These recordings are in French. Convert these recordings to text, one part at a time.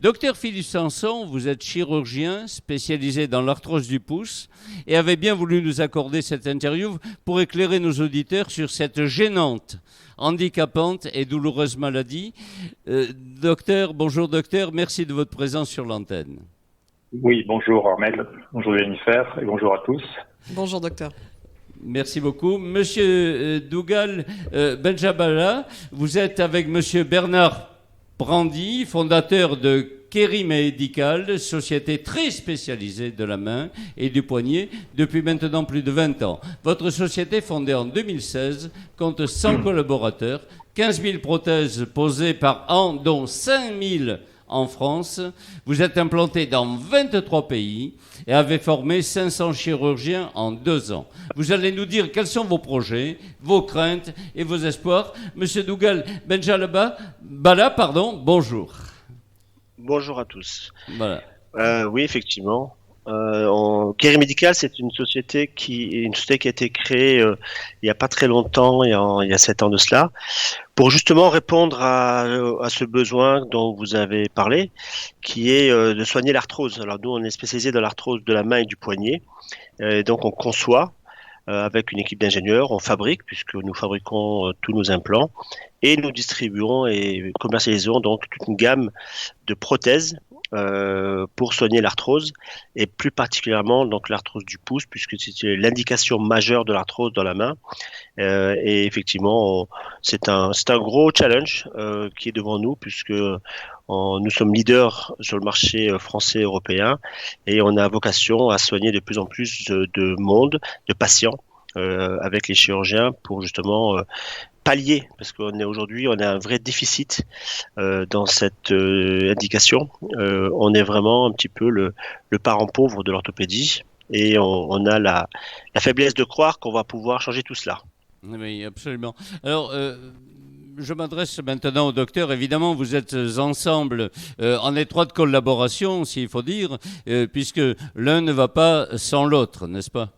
Docteur Philippe Sanson, vous êtes chirurgien spécialisé dans l'arthrose du pouce et avez bien voulu nous accorder cette interview pour éclairer nos auditeurs sur cette gênante, handicapante et douloureuse maladie. Bonjour docteur, merci de votre présence sur l'antenne. Oui, bonjour Armel, bonjour Jennifer et bonjour à tous. Bonjour docteur. Merci beaucoup. Monsieur Dougal Benjabala, vous êtes avec monsieur Bernard Brandy, fondateur de Keri Medical, société très spécialisée de la main et du poignet depuis maintenant plus de 20 ans. Votre société, fondée en 2016, compte 100 collaborateurs, 15 000 prothèses posées par an, dont 5 000 en France. Vous êtes implanté dans 23 pays et avez formé 500 chirurgiens en 2 ans. Vous allez nous dire quels sont vos projets, vos craintes et vos espoirs. Monsieur Dougal Benjabala, bonjour. Bonjour à tous. Voilà. Oui, effectivement. Keri Medical, c'est une société qui a été créée il n'y a pas très longtemps, il y a 7 ans de cela, pour justement répondre à ce besoin dont vous avez parlé, qui est de soigner l'arthrose. Alors nous, on est spécialisé dans l'arthrose de la main et du poignet, et donc on conçoit avec une équipe d'ingénieurs, on fabrique, puisque nous fabriquons tous nos implants, et nous distribuons et commercialisons donc toute une gamme de prothèses pour soigner l'arthrose, et plus particulièrement donc l'arthrose du pouce, puisque c'est l'indication majeure de l'arthrose dans la main. Et effectivement, c'est un gros challenge qui est devant nous, puisque nous sommes leaders sur le marché français et européen, et on a vocation à soigner de plus en plus de monde, de patients, avec les chirurgiens, pour justement pallier, parce qu'aujourd'hui on a un vrai déficit dans cette indication. On est vraiment un petit peu le parent pauvre de l'orthopédie, et on a la faiblesse de croire qu'on va pouvoir changer tout cela. Oui, absolument. Alors, je m'adresse maintenant au docteur. Évidemment, vous êtes ensemble en étroite collaboration, s'il faut dire, puisque l'un ne va pas sans l'autre, n'est-ce pas ?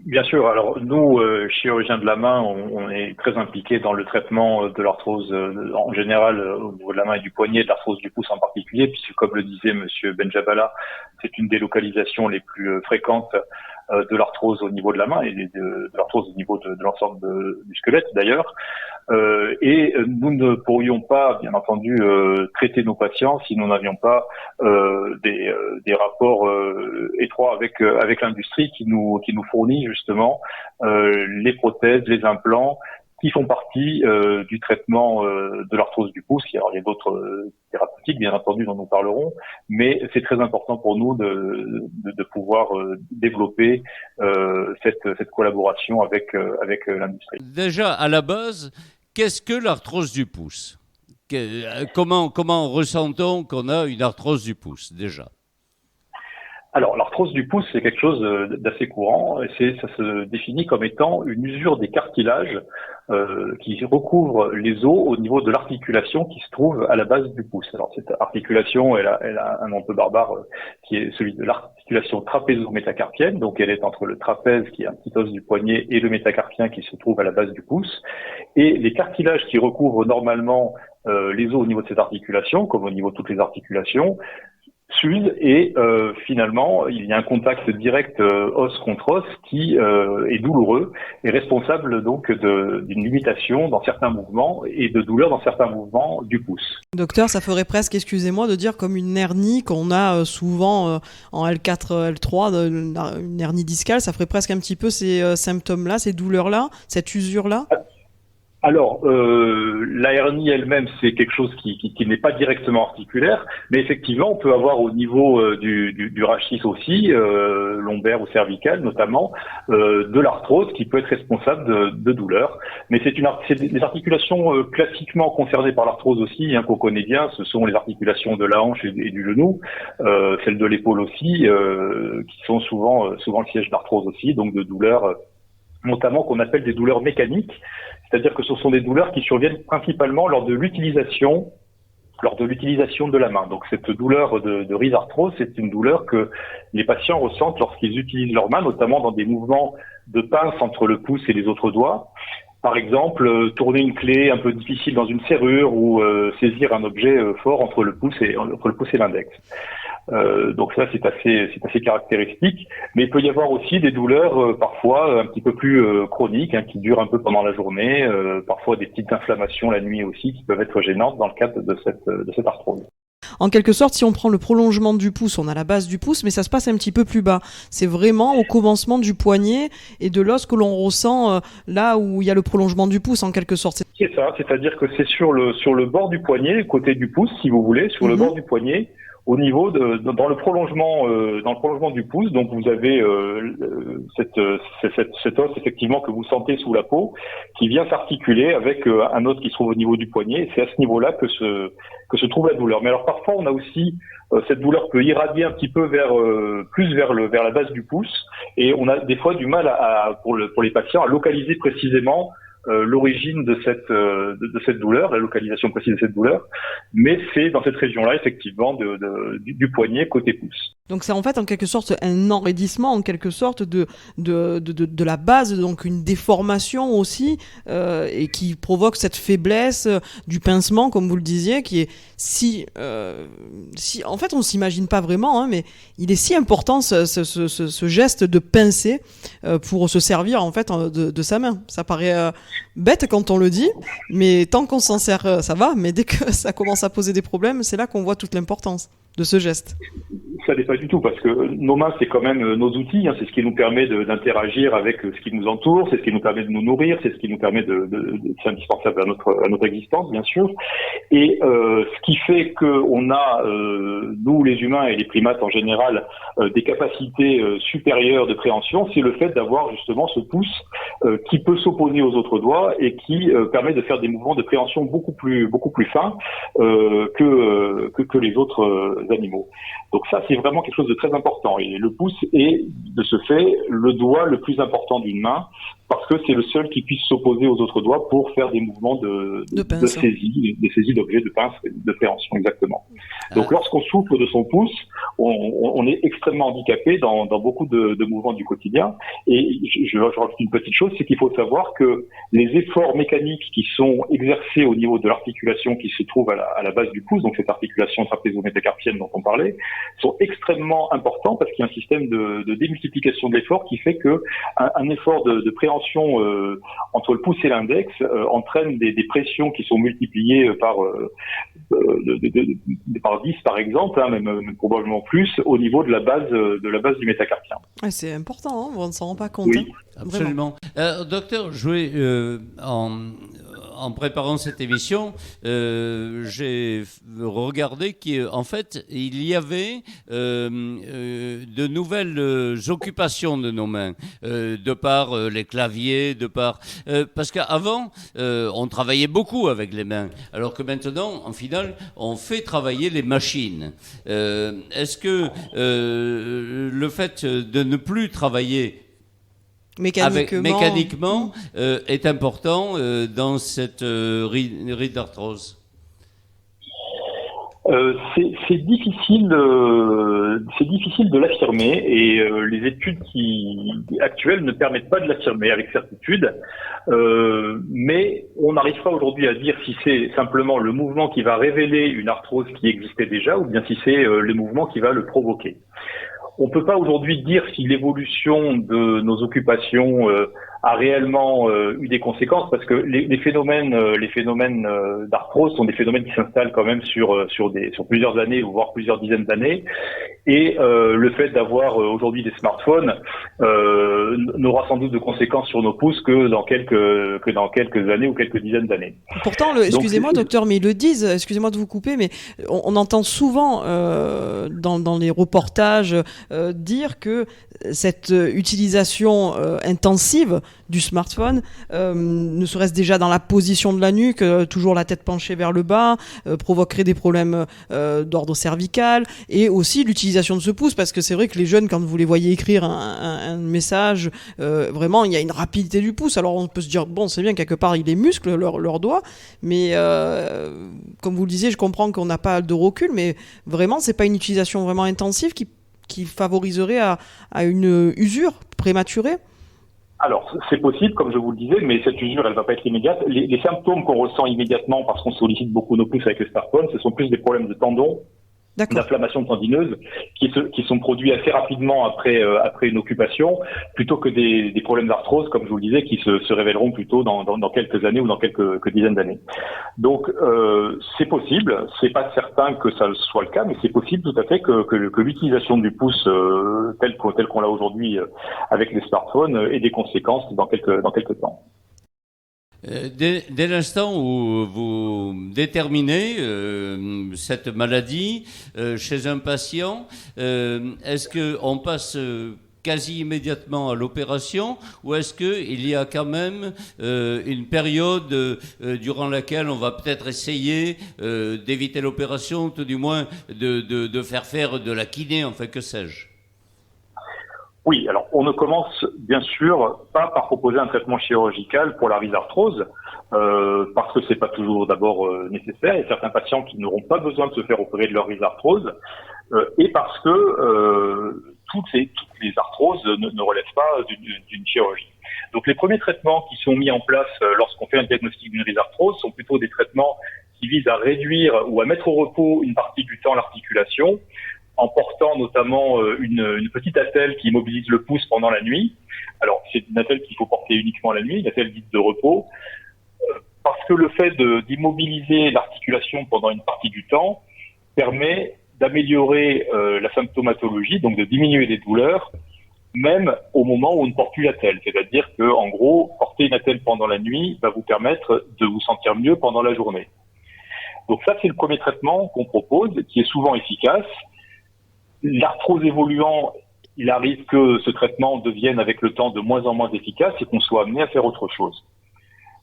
Bien sûr. Alors nous, chirurgiens de la main, on est très impliqués dans le traitement de l'arthrose en général au niveau de la main et du poignet, de l'arthrose du pouce en particulier, puisque comme le disait monsieur Benjabala, c'est une des localisations les plus fréquentes de l'arthrose au niveau de la main et de l'arthrose au niveau de l'ensemble du squelette d'ailleurs. Et nous ne pourrions pas, bien entendu, traiter nos patients si nous n'avions pas des rapports étroits avec l'industrie qui nous fournit justement les prothèses, les implants qui font partie du traitement de l'arthrose du pouce. Alors, il y a d'autres thérapeutiques, bien entendu, dont nous parlerons, mais c'est très important pour nous de pouvoir développer cette collaboration avec l'industrie. Déjà, à la base, qu'est-ce que l'arthrose du pouce ? Comment ressent-on qu'on a une arthrose du pouce, déjà ? Alors, l'arthrose du pouce, c'est quelque chose d'assez courant. Ça se définit comme étant une usure des cartilages qui recouvre les os au niveau de l'articulation qui se trouve à la base du pouce. Alors, cette articulation, elle a un nom un peu barbare qui est celui de l'articulation trapézo-métacarpienne. Donc, elle est entre le trapèze, qui est un petit os du poignet, et le métacarpien qui se trouve à la base du pouce. Et les cartilages qui recouvrent normalement les os au niveau de cette articulation, comme au niveau de toutes les articulations, s'use, et finalement il y a un contact direct os contre os qui est douloureux et responsable donc d'une limitation dans certains mouvements et de douleur dans certains mouvements du pouce. Docteur, ça ferait presque, excusez-moi, de dire comme une hernie qu'on a souvent en L4, L3, une hernie discale, ça ferait presque un petit peu ces symptômes-là, ces douleurs-là, cette usure-là ? Alors, la hernie elle-même, c'est quelque chose qui n'est pas directement articulaire, mais effectivement, on peut avoir au niveau du rachis aussi, lombaire ou cervical notamment, de l'arthrose qui peut être responsable de douleurs. Mais c'est des articulations classiquement concernées par l'arthrose aussi, qu'on connaît bien. Ce sont les articulations de la hanche et du genou, celles de l'épaule aussi, qui sont souvent le siège d'arthrose aussi, donc de douleurs notamment qu'on appelle des douleurs mécaniques. C'est-à-dire que ce sont des douleurs qui surviennent principalement lors de l'utilisation de la main. Donc cette douleur de rhizarthrose, c'est une douleur que les patients ressentent lorsqu'ils utilisent leur main, notamment dans des mouvements de pince entre le pouce et les autres doigts. Par exemple, tourner une clé un peu difficile dans une serrure ou saisir un objet fort entre le pouce et l'index. Donc ça, c'est assez caractéristique. Mais il peut y avoir aussi des douleurs parfois un petit peu plus chroniques, qui durent un peu pendant la journée, parfois des petites inflammations la nuit aussi qui peuvent être gênantes dans le cadre de cette arthrose. En quelque sorte, si on prend le prolongement du pouce, on a la base du pouce, mais ça se passe un petit peu plus bas. C'est vraiment au commencement du poignet et de l'os que l'on ressent là où il y a le prolongement du pouce, en quelque sorte. C'est ça, c'est-à-dire que c'est sur le bord du poignet, côté du pouce, si vous voulez, sur le bord du poignet, au niveau dans le prolongement du pouce. Donc vous avez cet os effectivement que vous sentez sous la peau, qui vient s'articuler avec un os qui se trouve au niveau du poignet. Et c'est à ce niveau-là que se trouve la douleur. Mais alors parfois on a aussi cette douleur peut irradier un petit peu vers la base du pouce, et on a des fois du mal pour les patients à localiser précisément l'origine de cette douleur, la localisation précise de cette douleur, mais c'est dans cette région-là effectivement du poignet côté pouce. Donc c'est en fait en quelque sorte un enraidissement en quelque sorte de la base, donc une déformation aussi, et qui provoque cette faiblesse du pincement, comme vous le disiez, qui est si en fait on s'imagine pas vraiment, mais il est si important ce geste de pincer pour se servir en fait de sa main. Ça paraît bête quand on le dit, mais tant qu'on s'en sert, ça va. Mais dès que ça commence à poser des problèmes, c'est là qu'on voit toute l'importance de ce geste. Ça n'est pas du tout, parce que nos mains, c'est quand même nos outils, c'est ce qui nous permet d'interagir avec ce qui nous entoure, c'est ce qui nous permet de nous nourrir, c'est ce qui nous permet c'est indispensable à notre existence, bien sûr. Et ce qui fait qu'on a, nous les humains et les primates en général, des capacités supérieures de préhension, c'est le fait d'avoir justement ce pouce qui peut s'opposer aux autres doigts et qui permet de faire des mouvements de préhension beaucoup plus fins que les autres animaux. Donc ça, c'est vraiment quelque chose de très important. Et le pouce est, de ce fait, le doigt le plus important d'une main, parce que c'est le seul qui puisse s'opposer aux autres doigts pour faire des mouvements de saisie d'objets, de pince, de préhension, exactement. Donc lorsqu'on souffle de son pouce, on est extrêmement handicapé dans beaucoup de mouvements du quotidien. Et je rajoute une petite chose, c'est qu'il faut savoir que les efforts mécaniques qui sont exercés au niveau de l'articulation qui se trouve à la base du pouce, donc cette articulation trapézo-métacarpienne dont on parlait, sont extrêmement importants parce qu'il y a un système de démultiplication de l'effort qui fait que un effort de préhension entre le pouce et l'index entraîne des pressions qui sont multipliées par 10 par exemple, même probablement plus, au niveau de la base du métacarpien. C'est important, on ne s'en rend pas compte. Oui, absolument. Docteur, je voulais, en préparant cette émission, j'ai regardé qu'en fait, il y avait de nouvelles occupations de nos mains, de par les claviers, parce qu'avant, on travaillait beaucoup avec les mains, alors que maintenant, en finale, on fait travailler les machines. Est-ce que le fait de ne plus travailler mécaniquement est important dans cette ride d'arthrose? C'est difficile de l'affirmer, et les études actuelles ne permettent pas de l'affirmer avec certitude, mais on n'arrive pas aujourd'hui à dire si c'est simplement le mouvement qui va révéler une arthrose qui existait déjà ou bien si c'est le mouvement qui va le provoquer. On peut pas aujourd'hui dire si l'évolution de nos occupations a réellement eu des conséquences, parce que les phénomènes d'arthrose sont des phénomènes qui s'installent quand même sur plusieurs années, voire plusieurs dizaines d'années, et le fait d'avoir aujourd'hui des smartphones n'aura sans doute de conséquences sur nos pouces que dans quelques années ou quelques dizaines d'années. Pourtant, excusez-moi docteur, mais ils le disent, excusez-moi de vous couper, mais on entend souvent dans les reportages dire que cette utilisation intensive du smartphone, ne serait-ce déjà dans la position de la nuque, toujours la tête penchée vers le bas, provoquerait des problèmes d'ordre cervical, et aussi l'utilisation de ce pouce, parce que c'est vrai que les jeunes, quand vous les voyez écrire un message, vraiment il y a une rapidité du pouce. Alors on peut se dire, bon, c'est bien, quelque part ils musclent leurs doigts, mais comme vous le disiez, je comprends qu'on n'a pas de recul, mais vraiment c'est pas une utilisation vraiment intensive qui favoriserait à une usure prématurée. Alors, c'est possible, comme je vous le disais, mais cette usure, elle va pas être immédiate. Les symptômes qu'on ressent immédiatement parce qu'on sollicite beaucoup nos pouces avec le smartphone, ce sont plus des problèmes de tendons, d'inflammation tendineuse, qui sont produits assez rapidement après une occupation, plutôt que des problèmes d'arthrose, comme je vous le disais, qui se révéleront plutôt dans quelques années ou dans quelques dizaines d'années. Donc, c'est possible. C'est pas certain que ça soit le cas, mais c'est possible tout à fait que l'utilisation du pouce tel qu'on l'a aujourd'hui avec les smartphones ait des conséquences dans quelques temps. Dès l'instant où vous déterminez cette maladie chez un patient, est-ce qu'on passe quasi immédiatement à l'opération ou est-ce qu'il y a quand même une période durant laquelle on va peut-être essayer d'éviter l'opération, tout du moins de faire de la kiné, enfin que sais-je? Oui, alors on ne commence bien sûr pas par proposer un traitement chirurgical pour la rhizarthrose, parce que c'est pas toujours d'abord nécessaire. Il y a certains patients qui n'auront pas besoin de se faire opérer de leur rhizarthrose, et parce que toutes les arthroses ne relèvent pas d'une chirurgie. Donc les premiers traitements qui sont mis en place lorsqu'on fait un diagnostic d'une rhizarthrose sont plutôt des traitements qui visent à réduire ou à mettre au repos une partie du temps l'articulation, en portant notamment une petite attelle qui immobilise le pouce pendant la nuit. Alors, c'est une attelle qu'il faut porter uniquement la nuit, une attelle dite de repos, parce que le fait d'immobiliser l'articulation pendant une partie du temps permet d'améliorer la symptomatologie, donc de diminuer les douleurs, même au moment où on ne porte plus l'attelle. C'est-à-dire que, en gros, porter une attelle pendant la nuit va vous permettre de vous sentir mieux pendant la journée. Donc ça, c'est le premier traitement qu'on propose, qui est souvent efficace. L'arthrose évoluant, il arrive que ce traitement devienne avec le temps de moins en moins efficace et qu'on soit amené à faire autre chose.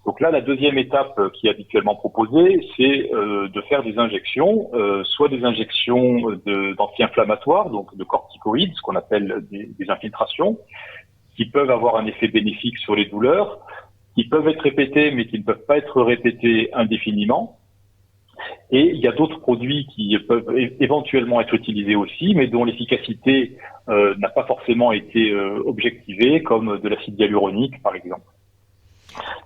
Donc là, la deuxième étape qui est habituellement proposée, c'est de faire des injections, soit des injections d'anti-inflammatoires, donc de corticoïdes, ce qu'on appelle des infiltrations, qui peuvent avoir un effet bénéfique sur les douleurs, qui peuvent être répétées mais qui ne peuvent pas être répétées indéfiniment. Et il y a d'autres produits qui peuvent éventuellement être utilisés aussi, mais dont l'efficacité n'a pas forcément été objectivée, comme de l'acide hyaluronique, par exemple.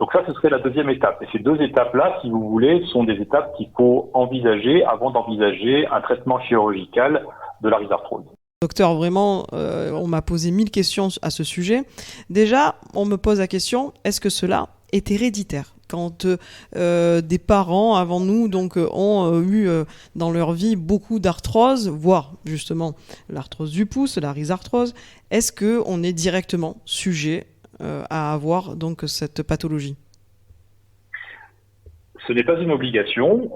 Donc ça, ce serait la deuxième étape. Et ces deux étapes-là, si vous voulez, sont des étapes qu'il faut envisager avant d'envisager un traitement chirurgical de la rhizarthrose. Docteur, vraiment, on m'a posé 1000 questions à ce sujet. Déjà, on me pose la question, est-ce que cela est héréditaire ? Quand des parents avant nous ont eu dans leur vie beaucoup d'arthrose, voire justement l'arthrose du pouce, la rhizarthrose, est-ce qu'on est directement sujet à avoir donc cette pathologie ? Ce n'est pas une obligation.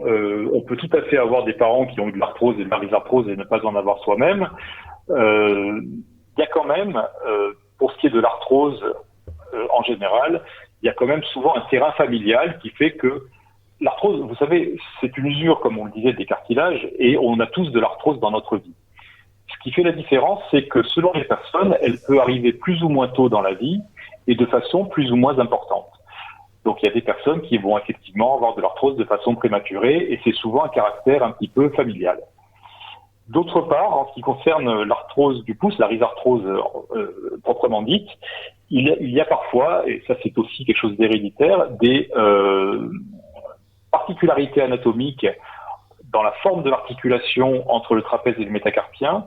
On peut tout à fait avoir des parents qui ont eu de l'arthrose et de la rhizarthrose et ne pas en avoir soi-même. Il y a quand même, pour ce qui est de l'arthrose en général, il y a quand même souvent un terrain familial qui fait que l'arthrose, vous savez, c'est une usure, comme on le disait, des cartilages, et on a tous de l'arthrose dans notre vie. Ce qui fait la différence, c'est que selon les personnes, elle peut arriver plus ou moins tôt dans la vie et de façon plus ou moins importante. Donc il y a des personnes qui vont effectivement avoir de l'arthrose de façon prématurée, et c'est souvent un caractère un petit peu familial. D'autre part, en ce qui concerne l'arthrose du pouce, la rhizarthrose proprement dite, il y a parfois, et ça c'est aussi quelque chose d'héréditaire, des particularités anatomiques dans la forme de l'articulation entre le trapèze et le métacarpien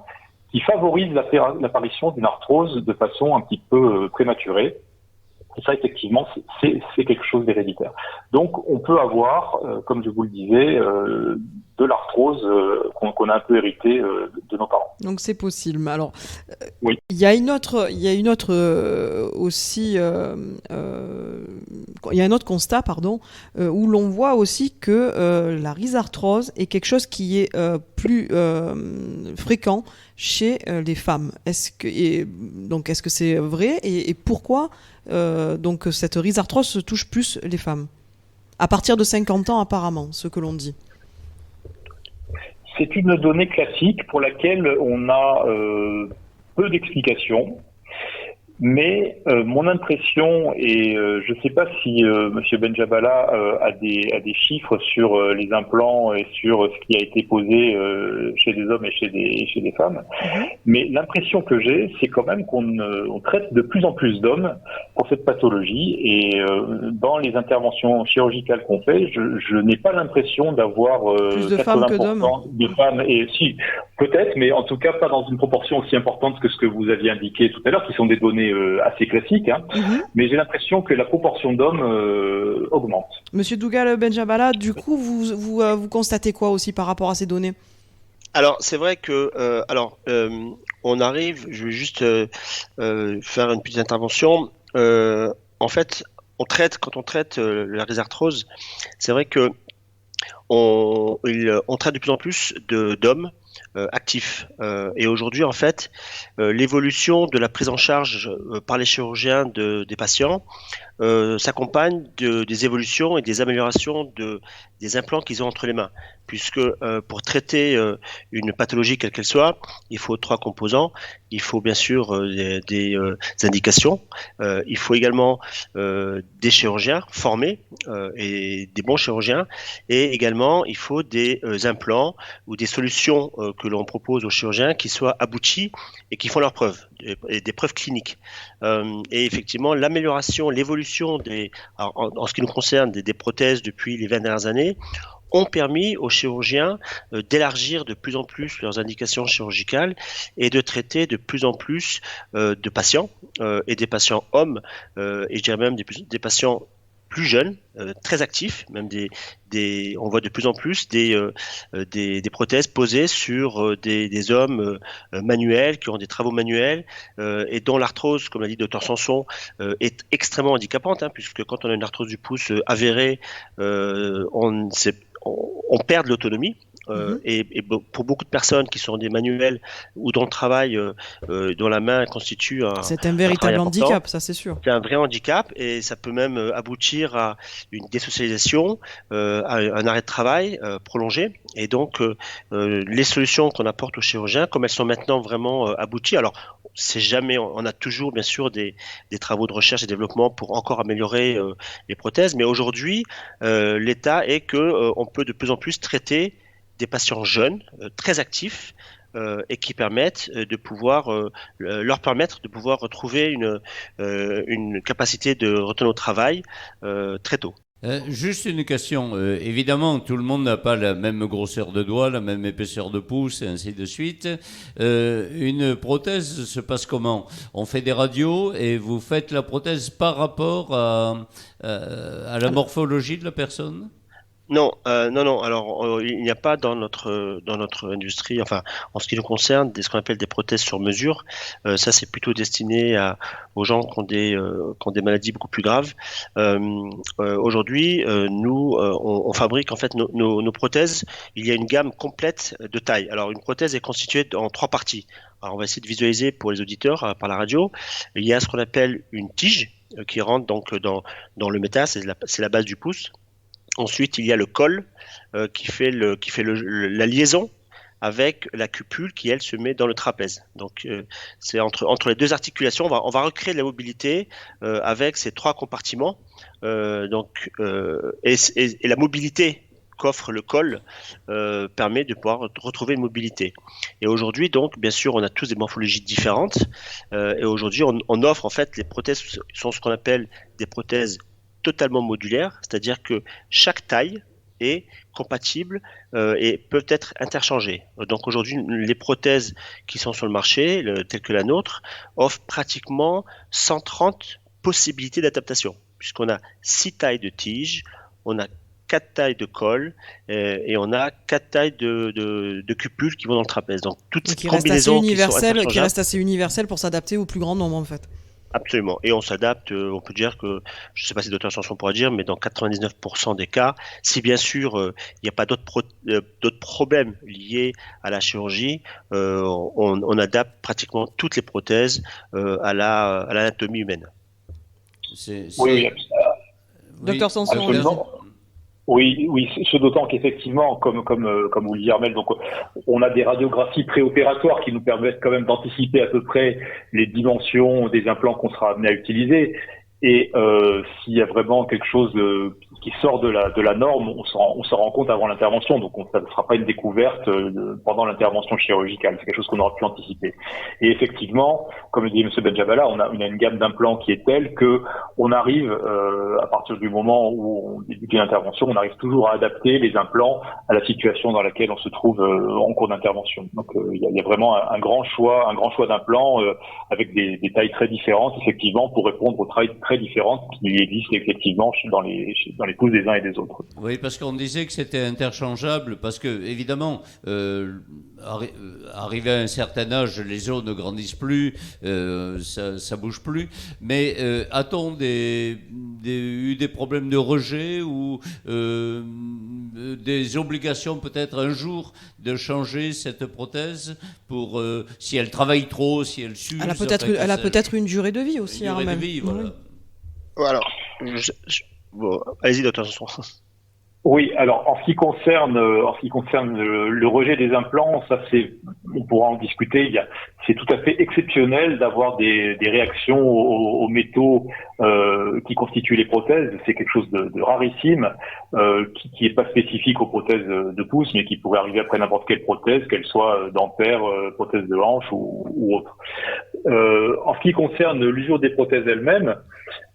qui favorisent l'apparition d'une arthrose de façon un petit peu prématurée. Et ça, effectivement, c'est quelque chose d'héréditaire. Donc, on peut avoir, comme je vous le disais, de l'arthrose qu'on a un peu hérité de nos parents. Donc, c'est possible. Alors, oui. Il y a un autre constat, où l'on voit aussi que la rhizarthrose est quelque chose qui est plus fréquent chez les femmes. Est-ce que c'est vrai et pourquoi donc cette rhizarthrose touche plus les femmes à partir de 50 ans apparemment, ce que l'on dit? C'est une donnée classique pour laquelle on a peu d'explications. Mais mon impression, et je ne sais pas si Monsieur Benjabala a des chiffres sur les implants et sur ce qui a été posé chez des hommes et chez des femmes, mais l'impression que j'ai, c'est quand même on traite de plus en plus d'hommes pour cette pathologie, et dans les interventions chirurgicales qu'on fait, je n'ai pas l'impression d'avoir plus de femmes que d'hommes. De femmes, et si, peut-être, mais en tout cas pas dans une proportion aussi importante que ce que vous aviez indiqué tout à l'heure, qui sont des données assez classiques, hein. Mais j'ai l'impression que la proportion d'hommes augmente. Monsieur Dougal Benjabala, du coup, vous constatez quoi aussi par rapport à ces données? Alors, c'est vrai que, on arrive, je vais juste faire une petite intervention. En fait, quand on traite la rhizarthrose, c'est vrai que on traite de plus en plus d'hommes actifs. Et aujourd'hui, en fait, l'évolution de la prise en charge par les chirurgiens des patients s'accompagne des évolutions et des améliorations des implants qu'ils ont entre les mains. Puisque pour traiter une pathologie quelle qu'elle soit, il faut 3 composants. Il faut bien sûr des indications. Il faut également des chirurgiens formés et des bons chirurgiens. Et également, il faut des implants ou des solutions que l'on propose aux chirurgiens qui soient aboutis et qui font leurs preuves, et des preuves cliniques. Et effectivement, l'amélioration, l'évolution en ce qui nous concerne des prothèses depuis les 20 dernières années ont permis aux chirurgiens d'élargir de plus en plus leurs indications chirurgicales et de traiter de plus en plus de patients et des patients hommes et je dirais même des patients plus jeunes, très actifs, même on voit de plus en plus des prothèses posées sur des hommes manuels, qui ont des travaux manuels, et dont l'arthrose, comme l'a dit Dr Sanson, est extrêmement handicapante, hein, puisque quand on a une arthrose du pouce avérée, on perd de l'autonomie. Et pour beaucoup de personnes qui sont des manuels ou dont le travail, dont la main constitue c'est un véritable handicap, ça c'est sûr. C'est un vrai handicap, et ça peut même aboutir à une désocialisation, à un arrêt de travail prolongé. Et donc, les solutions qu'on apporte aux chirurgiens, comme elles sont maintenant vraiment abouties, alors on a toujours bien sûr des travaux de recherche et développement pour encore améliorer les prothèses, mais aujourd'hui, l'état est que on peut de plus en plus traiter des patients jeunes, très actifs, et qui permettent leur permettre de pouvoir retrouver une capacité de retourner au travail très tôt. Juste une question. Évidemment, tout le monde n'a pas la même grosseur de doigt, la même épaisseur de pouce, et ainsi de suite. Une prothèse se passe comment? On fait des radios et vous faites la prothèse par rapport à la morphologie de la personne? Non. Alors, il n'y a pas dans notre industrie, enfin, en ce qui nous concerne, ce qu'on appelle des prothèses sur mesure. Ça, c'est plutôt destiné aux gens qui ont des maladies beaucoup plus graves. Aujourd'hui, nous, on fabrique en fait nos prothèses. Il y a une gamme complète de tailles. Alors, une prothèse est constituée en 3 parties. Alors, on va essayer de visualiser pour les auditeurs par la radio. Il y a ce qu'on appelle une tige qui rentre donc dans le métal, c'est la base du pouce. Ensuite, il y a le col qui fait la liaison avec la cupule qui, elle, se met dans le trapèze. Donc, c'est entre les 2 articulations, on va recréer de la mobilité avec ces 3 compartiments. Et la mobilité qu'offre le col permet de pouvoir retrouver une mobilité. Et aujourd'hui, donc, bien sûr, on a tous des morphologies différentes. Et aujourd'hui, on offre, en fait, les prothèses sont ce qu'on appelle des prothèses totalement modulaire, c'est-à-dire que chaque taille est compatible et peut être interchangée. Donc aujourd'hui, les prothèses qui sont sur le marché, telles que la nôtre, offrent pratiquement 130 possibilités d'adaptation, puisqu'on a 6 tailles de tige, on a 4 tailles de col et on a 4 tailles de cupules qui vont dans le trapèze. Donc toutes ces combinaisons qui restent assez universelles pour s'adapter au plus grand nombre en fait. Absolument. Et on s'adapte, on peut dire que, je ne sais pas si Dr Sanson pourra dire, mais dans 99% des cas, si bien sûr il n'y a pas d'autres problèmes liés à la chirurgie, on adapte pratiquement toutes les prothèses à l'anatomie humaine. Oui. Dr Sanson, absolument. Oui, ce d'autant qu'effectivement, comme vous le dites Armel, donc on a des radiographies préopératoires qui nous permettent quand même d'anticiper à peu près les dimensions des implants qu'on sera amené à utiliser. Et s'il y a vraiment quelque chose qui sort de la norme, on s'en rend compte avant l'intervention. Donc ça ne sera pas une découverte pendant l'intervention chirurgicale. C'est quelque chose qu'on aura pu anticiper. Et effectivement, comme le dit M. Benjabala, on a une gamme d'implants qui est telle que on arrive, à partir du moment où on débute l'intervention, on arrive toujours à adapter les implants à la situation dans laquelle on se trouve en cours d'intervention. Donc il y a vraiment un grand choix d'implants avec des tailles très différentes, effectivement, pour répondre aux tailles très différentes qui existent effectivement dans les pouces des uns et des autres. Oui, parce qu'on disait que c'était interchangeable, parce que évidemment, arrivé à un certain âge, les os ne grandissent plus, ça bouge plus. Mais a-t-on eu des problèmes de rejet ou des obligations peut-être un jour de changer cette prothèse pour si elle travaille trop, si elle s'use. Elle a peut-être une durée de vie aussi. Une durée de vie, voilà. Alors, bon, allez-y, docteur Sanson. Oui, alors en ce qui concerne le rejet des implants, on pourra en discuter. C'est tout à fait exceptionnel d'avoir des réactions aux métaux qui constituent les prothèses. C'est quelque chose de rarissime, qui est pas spécifique aux prothèses de pouce, mais qui pourrait arriver après n'importe quelle prothèse, qu'elle soit dentaire, prothèse de hanche ou autre. En ce qui concerne l'usure des prothèses elles-mêmes,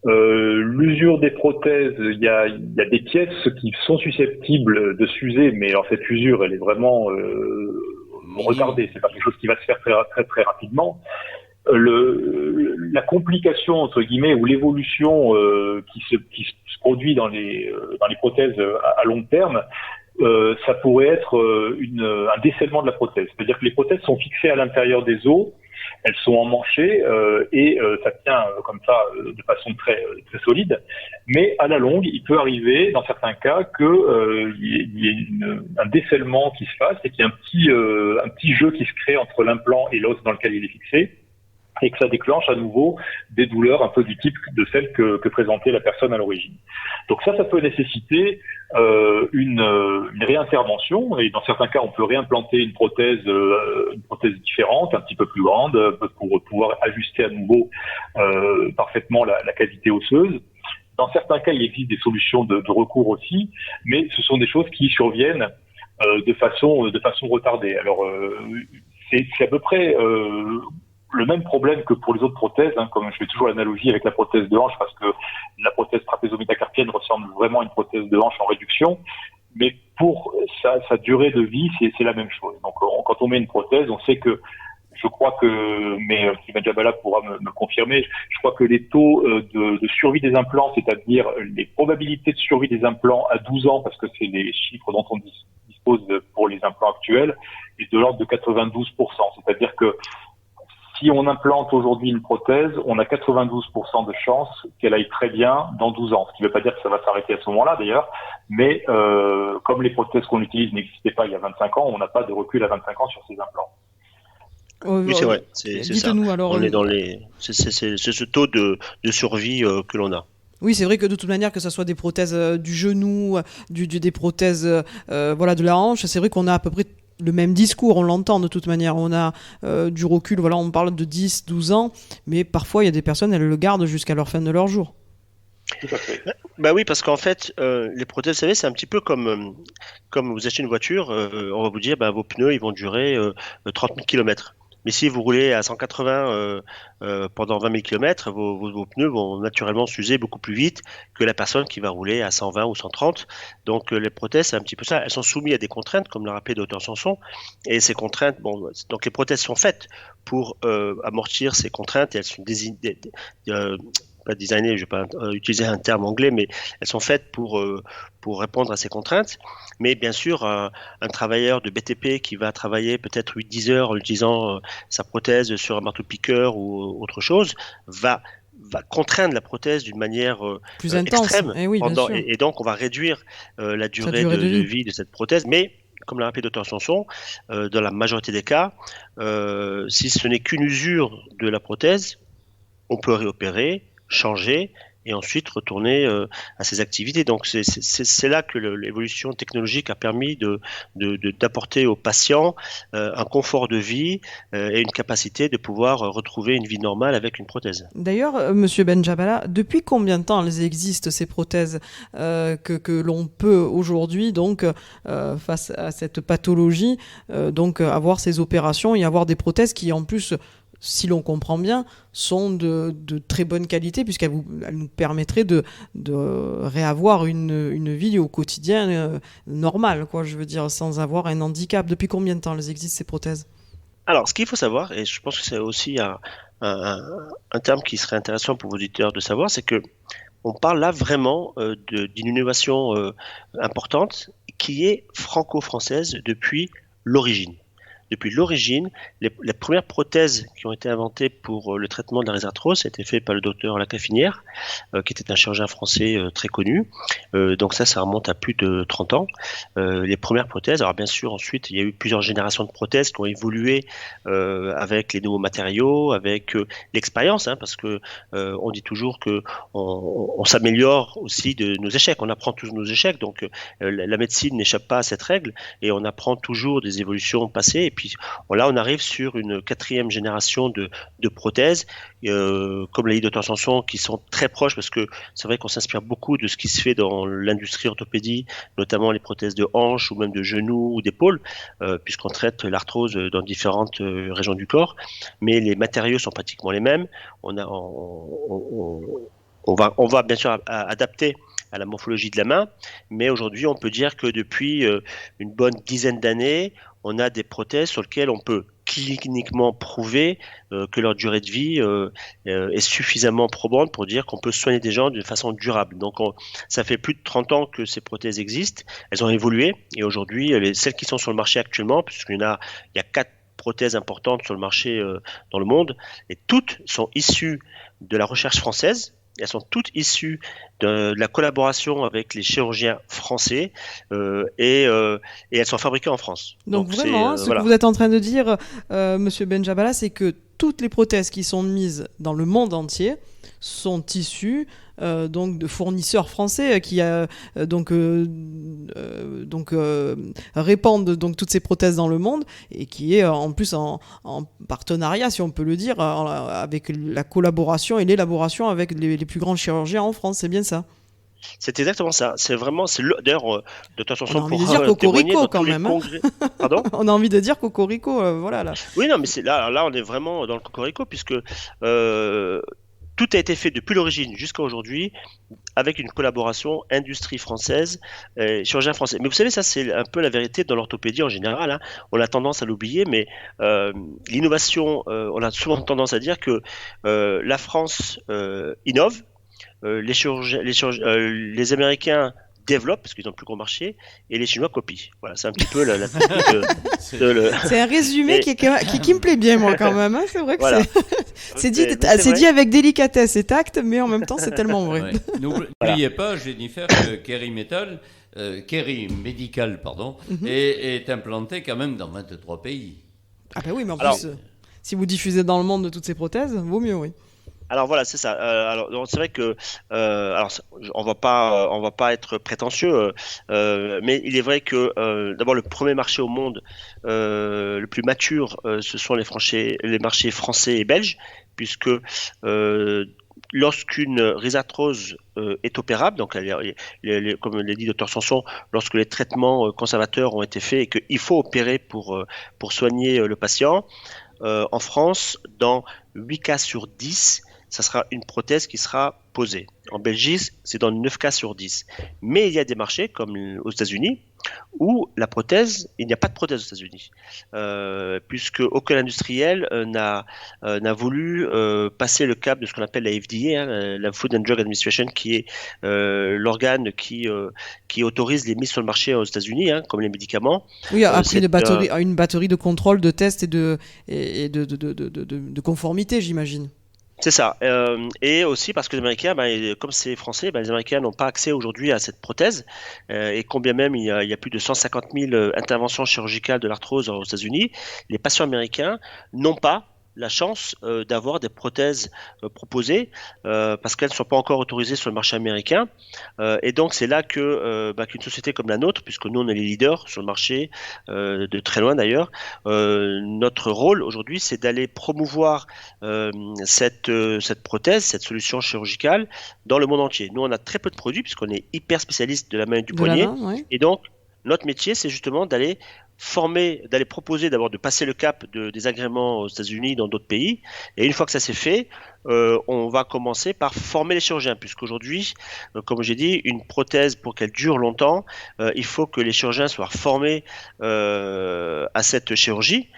l'usure des prothèses, il y a des pièces qui sont susceptibles de s'user, mais alors cette usure, elle est vraiment retardée. C'est pas quelque chose qui va se faire très très très rapidement. La complication entre guillemets ou l'évolution qui se produit dans les prothèses à long terme, ça pourrait être un décellement de la prothèse. C'est-à-dire que les prothèses sont fixées à l'intérieur des os. Elles sont emmanchées et ça tient comme ça de façon très très solide. Mais à la longue, il peut arriver, dans certains cas, que il y ait un décellement qui se fasse et qu'il y ait un petit jeu qui se crée entre l'implant et l'os dans lequel il est fixé, et que ça déclenche à nouveau des douleurs un peu du type de celles que présentait la personne à l'origine. Donc ça peut nécessiter une réintervention, et dans certains cas on peut réimplanter une prothèse différente, un petit peu plus grande, pour pouvoir ajuster à nouveau parfaitement la cavité osseuse. Dans certains cas il existe des solutions de recours aussi, mais ce sont des choses qui surviennent de façon retardée. Alors c'est à peu près le même problème que pour les autres prothèses, comme je fais toujours l'analogie avec la prothèse de hanche, parce que la prothèse trapézo-métacarpienne ressemble vraiment à une prothèse de hanche en réduction, mais pour sa durée de vie, c'est la même chose. Donc quand on met une prothèse, on sait que, je crois que, mais Benjabala pourra me confirmer, je crois que les taux de survie des implants, c'est-à-dire les probabilités de survie des implants à 12 ans, parce que c'est les chiffres dont on dispose pour les implants actuels, est de l'ordre de 92%. C'est-à-dire que si on implante aujourd'hui une prothèse, on a 92% de chances qu'elle aille très bien dans 12 ans. Ce qui ne veut pas dire que ça va s'arrêter à ce moment-là d'ailleurs, mais comme les prothèses qu'on utilise n'existaient pas il y a 25 ans, on n'a pas de recul à 25 ans sur ces implants. Oui, c'est vrai, c'est ça. Alors, on est dans c'est ce taux de survie que l'on a. Oui, c'est vrai que de toute manière, que ce soit des prothèses du genou, des prothèses de la hanche, c'est vrai qu'on a à peu près le même discours, on l'entend de toute manière, on a du recul, on parle de 10, 12 ans, mais parfois il y a des personnes, elles le gardent jusqu'à leur fin de leur jour. Tout à fait. Bah oui, parce qu'en fait, les prothèses, vous savez, c'est un petit peu comme vous achetez une voiture, on va vous dire, vos pneus, ils vont durer 30 000 km. Mais si vous roulez à 180 pendant 20 000 km, vos pneus vont naturellement s'user beaucoup plus vite que la personne qui va rouler à 120 ou 130. Donc les prothèses, c'est un petit peu ça. Elles sont soumises à des contraintes, comme l'a rappelé Dr Sanson. Et ces contraintes, donc les prothèses sont faites pour amortir ces contraintes. Et elles sont pas designées, je ne vais pas utiliser un terme anglais, mais elles sont faites pour répondre à ces contraintes. Mais bien sûr, un travailleur de BTP qui va travailler peut-être 8-10 heures en utilisant sa prothèse sur un marteau-piqueur ou autre chose, va contraindre la prothèse d'une manière plus intense. Extrême. Oui, Et donc, on va réduire la durée de vie de cette prothèse. Mais, comme l'a rappelé Dr Sanson, dans la majorité des cas, si ce n'est qu'une usure de la prothèse, on peut réopérer, changer et ensuite retourner à ses activités. Donc c'est là que l'évolution technologique a permis d'apporter aux patients un confort de vie et une capacité de pouvoir retrouver une vie normale avec une prothèse. D'ailleurs, Monsieur Benjabala, depuis combien de temps elles existent, ces prothèses que l'on peut aujourd'hui, donc, face à cette pathologie, donc avoir ces opérations et avoir des prothèses qui, en plus, si l'on comprend bien, sont de très bonne qualité, puisqu'elles nous permettraient de réavoir une vie au quotidien normale, quoi, je veux dire, sans avoir un handicap. Depuis combien de temps elles existent, ces prothèses ? Alors, ce qu'il faut savoir, et je pense que c'est aussi un terme qui serait intéressant pour vos auditeurs de savoir, c'est que on parle là vraiment d'une innovation importante qui est franco-française depuis l'origine. Depuis l'origine, les premières prothèses qui ont été inventées pour le traitement de la rhizarthrose, ça a été fait par le docteur Lacafinière, qui était un chirurgien français très connu. Donc ça remonte à plus de 30 ans. Les premières prothèses, alors bien sûr, ensuite, il y a eu plusieurs générations de prothèses qui ont évolué avec les nouveaux matériaux, avec l'expérience, parce que on dit toujours que on s'améliore aussi de nos échecs. On apprend tous nos échecs, donc la médecine n'échappe pas à cette règle et on apprend toujours des évolutions passées. Et puis là, on arrive sur une 4e génération de prothèses, comme l'a dit Dr Sanson, qui sont très proches, parce que c'est vrai qu'on s'inspire beaucoup de ce qui se fait dans l'industrie orthopédie, notamment les prothèses de hanches ou même de genoux ou d'épaule, puisqu'on traite l'arthrose dans différentes régions du corps, mais les matériaux sont pratiquement les mêmes. On va bien sûr adapter à la morphologie de la main, mais aujourd'hui, on peut dire que depuis une bonne dizaine d'années, on a des prothèses sur lesquelles on peut cliniquement prouver que leur durée de vie est suffisamment probante pour dire qu'on peut soigner des gens d'une façon durable. Donc ça fait plus de 30 ans que ces prothèses existent, elles ont évolué, et aujourd'hui, celles qui sont sur le marché actuellement, puisqu'il y a 4 prothèses importantes sur le marché dans le monde, et toutes sont issues de la recherche française. Elles sont toutes issues de la collaboration avec les chirurgiens français et elles sont fabriquées en France. Donc vraiment, ce que vous êtes en train de dire, Monsieur Benjabala, c'est que toutes les prothèses qui sont mises dans le monde entier sont issues donc de fournisseurs français qui répandent donc toutes ces prothèses dans le monde, et qui est en plus en partenariat, si on peut le dire, avec la collaboration et l'élaboration avec les plus grands chirurgiens en France. C'est bien ça? C'est exactement ça. C'est vraiment, d'ailleurs, de toute façon, on a envie de dire cocorico quand même. Pardon ? On a envie de dire cocorico, voilà là. Oui, non, mais là, on est vraiment dans le cocorico, puisque tout a été fait depuis l'origine jusqu'à aujourd'hui avec une collaboration industrie française, chirurgien français. Mais vous savez, ça c'est un peu la vérité dans l'orthopédie en général. On a tendance à l'oublier, mais l'innovation, on a souvent tendance à dire que la France innove, les Américains développent parce qu'ils ont le plus gros marché, et les Chinois copient. Voilà, c'est un petit peu la C'est un résumé qui me plaît bien, moi, quand même. C'est vrai que voilà. c'est dit avec délicatesse et tact, mais en même temps, c'est tellement vrai. Ouais. N'oubliez pas, Jennifer, que Kerry Medical, est implanté quand même dans 23 pays. Ah ben oui, mais en plus, si vous diffusez dans le monde de toutes ces prothèses, vaut mieux, oui. Alors voilà, c'est ça. Alors c'est vrai que on va pas être prétentieux, mais il est vrai que d'abord le premier marché au monde le plus mature, ce sont les marchés français et belges, puisque lorsqu'une rhizarthrose est opérable, donc comme l'a dit Dr Sanson, lorsque les traitements conservateurs ont été faits et qu'il faut opérer pour soigner le patient, en France, dans 8 cas sur 10, ça sera une prothèse qui sera posée. En Belgique, c'est dans 9 cas sur 10. Mais il y a des marchés, comme aux États-Unis, où il n'y a pas de prothèse aux États-Unis, puisque aucun industriel n'a voulu passer le cap de ce qu'on appelle la FDA, la Food and Drug Administration, qui est l'organe qui autorise les mises sur le marché aux États-Unis, comme les médicaments. Oui, après une batterie de contrôle, de tests et de conformité, j'imagine. C'est ça. Et aussi parce que les Américains, comme c'est français, les Américains n'ont pas accès aujourd'hui à cette prothèse. Et combien même il y a plus de 150 000 interventions chirurgicales de l'arthrose aux États-Unis, les patients américains n'ont pas la chance d'avoir des prothèses proposées parce qu'elles ne sont pas encore autorisées sur le marché américain. Et donc, c'est là qu'une société comme la nôtre, puisque nous, on est les leaders sur le marché, de très loin d'ailleurs, notre rôle aujourd'hui, c'est d'aller promouvoir cette prothèse, cette solution chirurgicale dans le monde entier. Nous, on a très peu de produits puisqu'on est hyper spécialiste de la main et du poignet. Et donc, notre métier, c'est justement d'aller proposer d'abord de passer le cap des agréments aux États-Unis, dans d'autres pays. Et une fois que ça s'est fait, on va commencer par former les chirurgiens, puisqu'aujourd'hui, comme j'ai dit, une prothèse, pour qu'elle dure longtemps, il faut que les chirurgiens soient formés à cette chirurgie.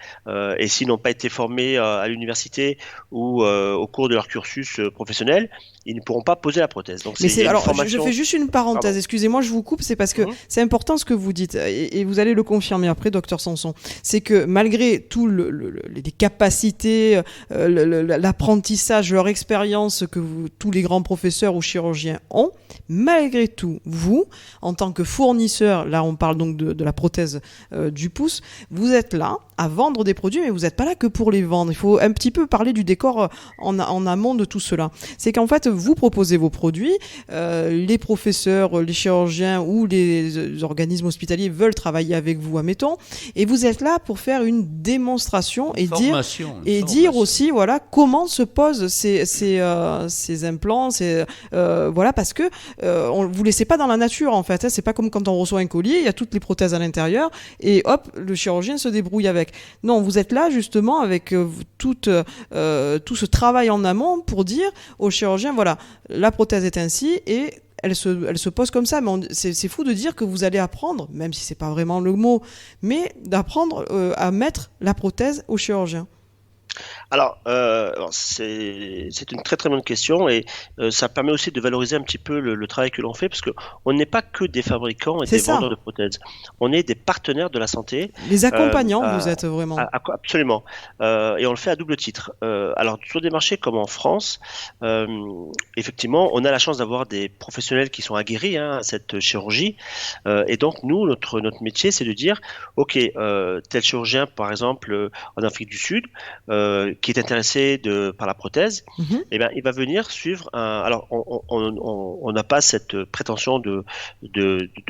Et s'ils n'ont pas été formés à l'université ou au cours de leur cursus professionnel, ils ne pourront pas poser la prothèse. Donc, je fais juste une parenthèse. Pardon. Excusez-moi, je vous coupe. C'est parce que c'est important ce que vous dites, et vous allez le confirmer après, docteur Sanson. C'est que malgré tout les capacités, l'apprentissage, leur expérience que tous les grands professeurs ou chirurgiens ont, malgré tout, vous, en tant que fournisseur, là on parle donc de la prothèse du pouce, vous êtes là à vendre des produits, mais vous n'êtes pas là que pour les vendre. Il faut un petit peu parler du décor en amont de tout cela. C'est qu'en fait, vous proposez vos produits, les professeurs, les chirurgiens ou les organismes hospitaliers veulent travailler avec vous, admettons, et vous êtes là pour faire une démonstration et dire aussi, voilà, comment se posent ces implants, voilà, parce que vous laissez pas dans la nature, en fait. C'est pas comme quand on reçoit un collier, il y a toutes les prothèses à l'intérieur et hop, le chirurgien se débrouille avec. Non, vous êtes là justement avec tout ce travail en amont pour dire au chirurgien, voilà, la prothèse est ainsi et elle se pose comme ça. Mais c'est fou de dire que vous allez apprendre, même si c'est pas vraiment le mot, mais d'apprendre à mettre la prothèse au chirurgien. Alors, c'est une très très bonne question et ça permet aussi de valoriser un petit peu le travail que l'on fait parce qu'on n'est pas que des fabricants et des vendeurs de prothèses. On est des partenaires de la santé. Les accompagnants, vous êtes vraiment. Absolument. Et on le fait à double titre. Alors, sur des marchés comme en France, effectivement, on a la chance d'avoir des professionnels qui sont aguerris à cette chirurgie. Et donc, nous, notre métier, c'est de dire, OK, tel chirurgien, par exemple, en Afrique du Sud, qui est intéressé par la prothèse, eh bien, il va venir suivre alors, on n'a pas cette prétention de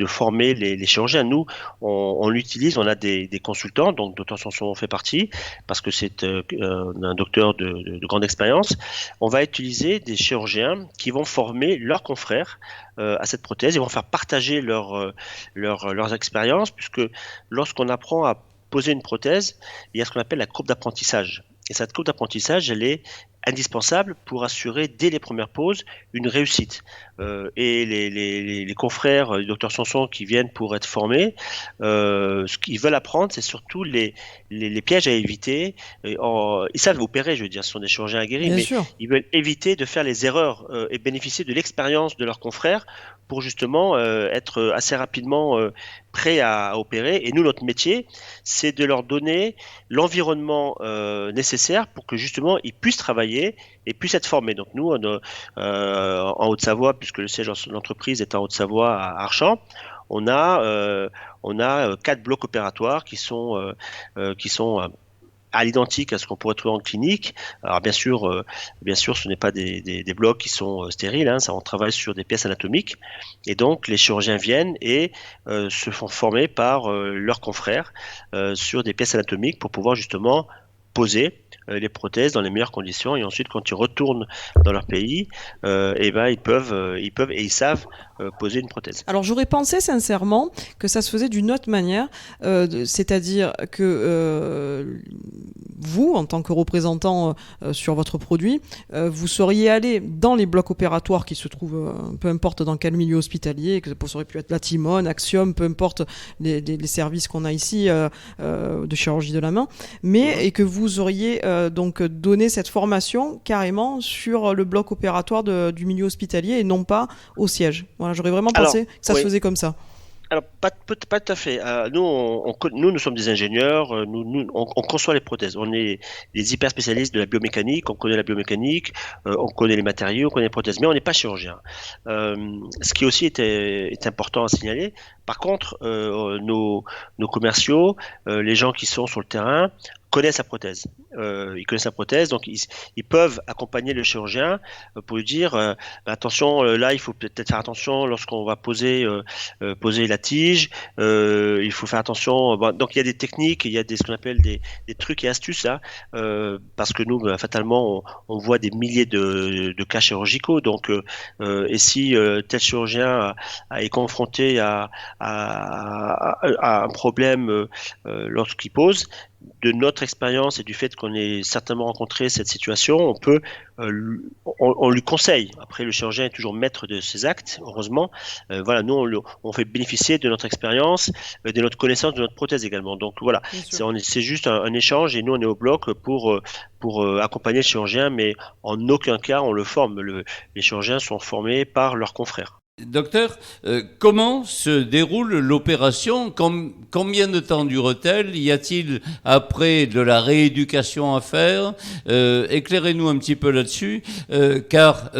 former les chirurgiens. Nous, on l'utilise, on a des consultants, donc docteur Sanson en fait partie, parce que c'est un docteur de grande expérience. On va utiliser des chirurgiens qui vont former leurs confrères à cette prothèse. Ils vont faire partager leurs expériences, puisque lorsqu'on apprend à poser une prothèse, il y a ce qu'on appelle la courbe d'apprentissage. Et cette courbe d'apprentissage, elle est indispensable pour assurer dès les premières poses une réussite. Et les confrères du docteur Sanson qui viennent pour être formés, ce qu'ils veulent apprendre, c'est surtout les pièges à éviter. Ils savent opérer, je veux dire, ce sont des chirurgiens aguerris, mais ils veulent éviter de faire les erreurs et bénéficier de l'expérience de leurs confrères pour justement être assez rapidement prêts à opérer. Et nous, notre métier, c'est de leur donner l'environnement nécessaire pour que justement ils puissent travailler et puissent être formés. Donc nous, en Haute-Savoie, puisque le siège de l'entreprise est en Haute-Savoie à Archamps, on a 4 blocs opératoires qui sont à l'identique à ce qu'on pourrait trouver en clinique. Alors bien sûr, ce n'est pas des blocs qui sont stériles, hein, ça, on travaille sur des pièces anatomiques, et donc les chirurgiens viennent et se font former par leurs confrères sur des pièces anatomiques pour pouvoir justement poser les prothèses dans les meilleures conditions, et ensuite quand ils retournent dans leur pays, ils peuvent et ils savent poser une prothèse. Alors j'aurais pensé sincèrement que ça se faisait d'une autre manière, c'est-à-dire que vous, en tant que représentant sur votre produit, vous seriez allé dans les blocs opératoires qui se trouvent, peu importe dans quel milieu hospitalier, que ça aurait pu être la Timone, Axiom, peu importe les services qu'on a ici de chirurgie de la main, et que vous auriez donc donné cette formation carrément sur le bloc opératoire du milieu hospitalier et non pas au siège. Voilà, j'aurais vraiment pensé que ça se faisait comme ça. Alors, pas tout à fait. Nous sommes des ingénieurs, on conçoit les prothèses. On est des hyper spécialistes de la biomécanique, on connaît la biomécanique, on connaît les matériaux, on connaît les prothèses, mais on n'est pas chirurgien. Ce qui aussi est important à signaler, Par contre, nos commerciaux, les gens qui sont sur le terrain, connaissent la prothèse. Ils connaissent la prothèse, donc ils peuvent accompagner le chirurgien pour lui dire attention, là il faut peut-être faire attention lorsqu'on va poser la tige. Il faut faire attention. Bon, donc il y a des techniques, il y a ce qu'on appelle des trucs et astuces là, parce que nous fatalement on voit des milliers de cas chirurgicaux. Donc et si tel chirurgien est confronté à un problème lorsqu'il pose, de notre expérience et du fait qu'on ait certainement rencontré cette situation, on lui conseille. Après, le chirurgien est toujours maître de ses actes, heureusement. Voilà, nous, on fait bénéficier de notre expérience, de notre connaissance de notre prothèse également. Donc voilà, c'est juste un échange et nous, on est au bloc pour accompagner le chirurgien, mais en aucun cas, on le forme. Les chirurgiens sont formés par leurs confrères. Docteur, comment se déroule l'opération? Combien de temps dure-t-elle? Y a-t-il après de la rééducation à faire? Éclairez-nous un petit peu là-dessus, car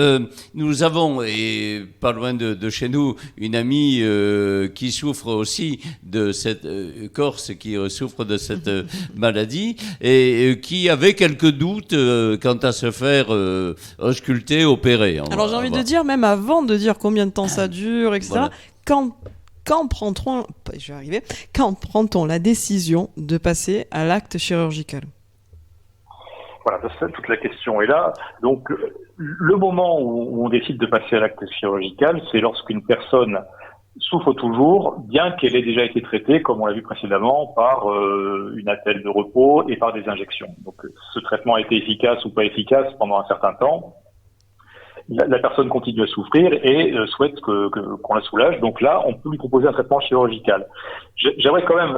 nous avons, et pas loin de chez nous, une amie qui souffre aussi de cette Corse, qui souffre de cette maladie, et qui avait quelques doutes quant à se faire ausculter, opérer. Alors j'ai envie de dire, même avant de dire combien de temps ça dure, etc. Voilà. Quand prend-on la décision de passer à l'acte chirurgical? Voilà, toute la question est là. Donc, le moment où on décide de passer à l'acte chirurgical, c'est lorsqu'une personne souffre toujours, bien qu'elle ait déjà été traitée, comme on l'a vu précédemment, par une attelle de repos et par des injections. Donc, ce traitement a été efficace ou pas efficace pendant un certain temps. La personne continue à souffrir et souhaite qu'on la soulage. Donc là, on peut lui proposer un traitement chirurgical. J'aimerais quand même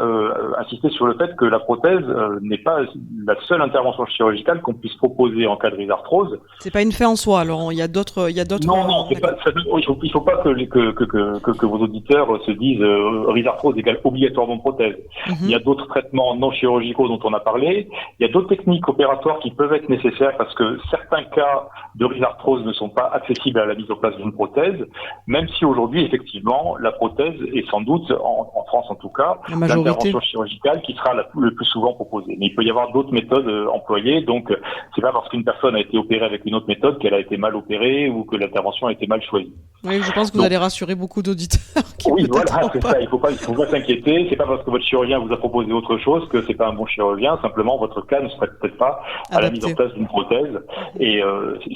insister sur le fait que la prothèse n'est pas la seule intervention chirurgicale qu'on puisse proposer en cas de rhizarthrose. C'est pas une fin en soi. Alors il y a d'autres. Non, c'est pas. Il faut pas que vos auditeurs se disent rhizarthrose égale obligatoirement prothèse. Il y a d'autres traitements non chirurgicaux dont on a parlé. Il y a d'autres techniques opératoires qui peuvent être nécessaires parce que certains cas de rhizarthrose ne sont pas accessibles à la mise en place d'une prothèse, même si aujourd'hui, effectivement, la prothèse est sans doute, en France en tout cas, l'intervention chirurgicale qui sera le plus souvent proposée. Mais il peut y avoir d'autres méthodes employées, donc c'est pas parce qu'une personne a été opérée avec une autre méthode qu'elle a été mal opérée ou que l'intervention a été mal choisie. Oui, je pense que vous allez rassurer beaucoup d'auditeurs. Oui, voilà, c'est ça. Il faut pas s'inquiéter. C'est pas parce que votre chirurgien vous a proposé autre chose que c'est pas un bon chirurgien. Simplement, votre cas ne serait peut-être pas à la mise en place d'une prothèse. Et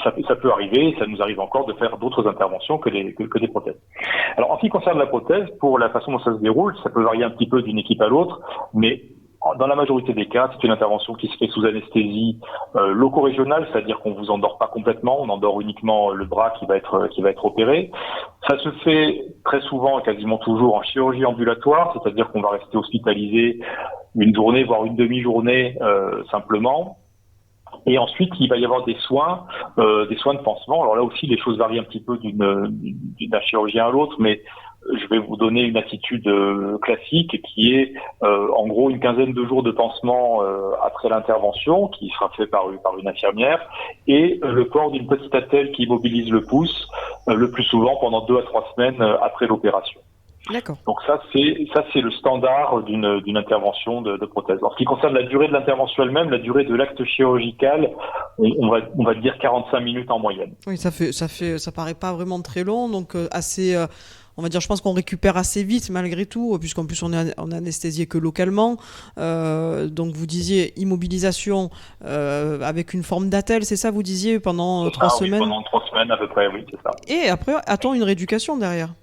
ça peut arriver. Ça nous arrive encore de faire d'autres interventions que des prothèses. Alors, en ce qui concerne la prothèse, pour la façon dont ça se déroule, ça peut varier un petit peu d'une équipe à l'autre, mais dans la majorité des cas, c'est une intervention qui se fait sous anesthésie loco-régionale, c'est-à-dire qu'on vous endort pas complètement, on endort uniquement le bras qui va être opéré. Ça se fait très souvent, quasiment toujours, en chirurgie ambulatoire, c'est-à-dire qu'on va rester hospitalisé une journée, voire une demi-journée simplement. Et ensuite, il va y avoir des soins de pansement. Alors là aussi, les choses varient un petit peu d'un chirurgien à l'autre, mais je vais vous donner une attitude classique qui est en gros une quinzaine de jours de pansement après l'intervention, qui sera fait par une infirmière, et le port d'une petite attelle qui immobilise le pouce, le plus souvent pendant 2 à 3 semaines après l'opération. D'accord. Donc ça c'est le standard d'une intervention de prothèse. En ce qui concerne la durée de l'intervention elle-même, la durée de l'acte chirurgical, on va dire 45 minutes en moyenne. Oui, ça paraît pas vraiment très long, donc assez. On va dire, je pense qu'on récupère assez vite malgré tout, puisqu'en plus on est anesthésié que localement. Donc vous disiez immobilisation avec une forme d'attelle, c'est ça vous disiez pendant 3 semaines? Oui, pendant 3 semaines à peu près, oui, c'est ça. Et après, a-t-on une rééducation derrière?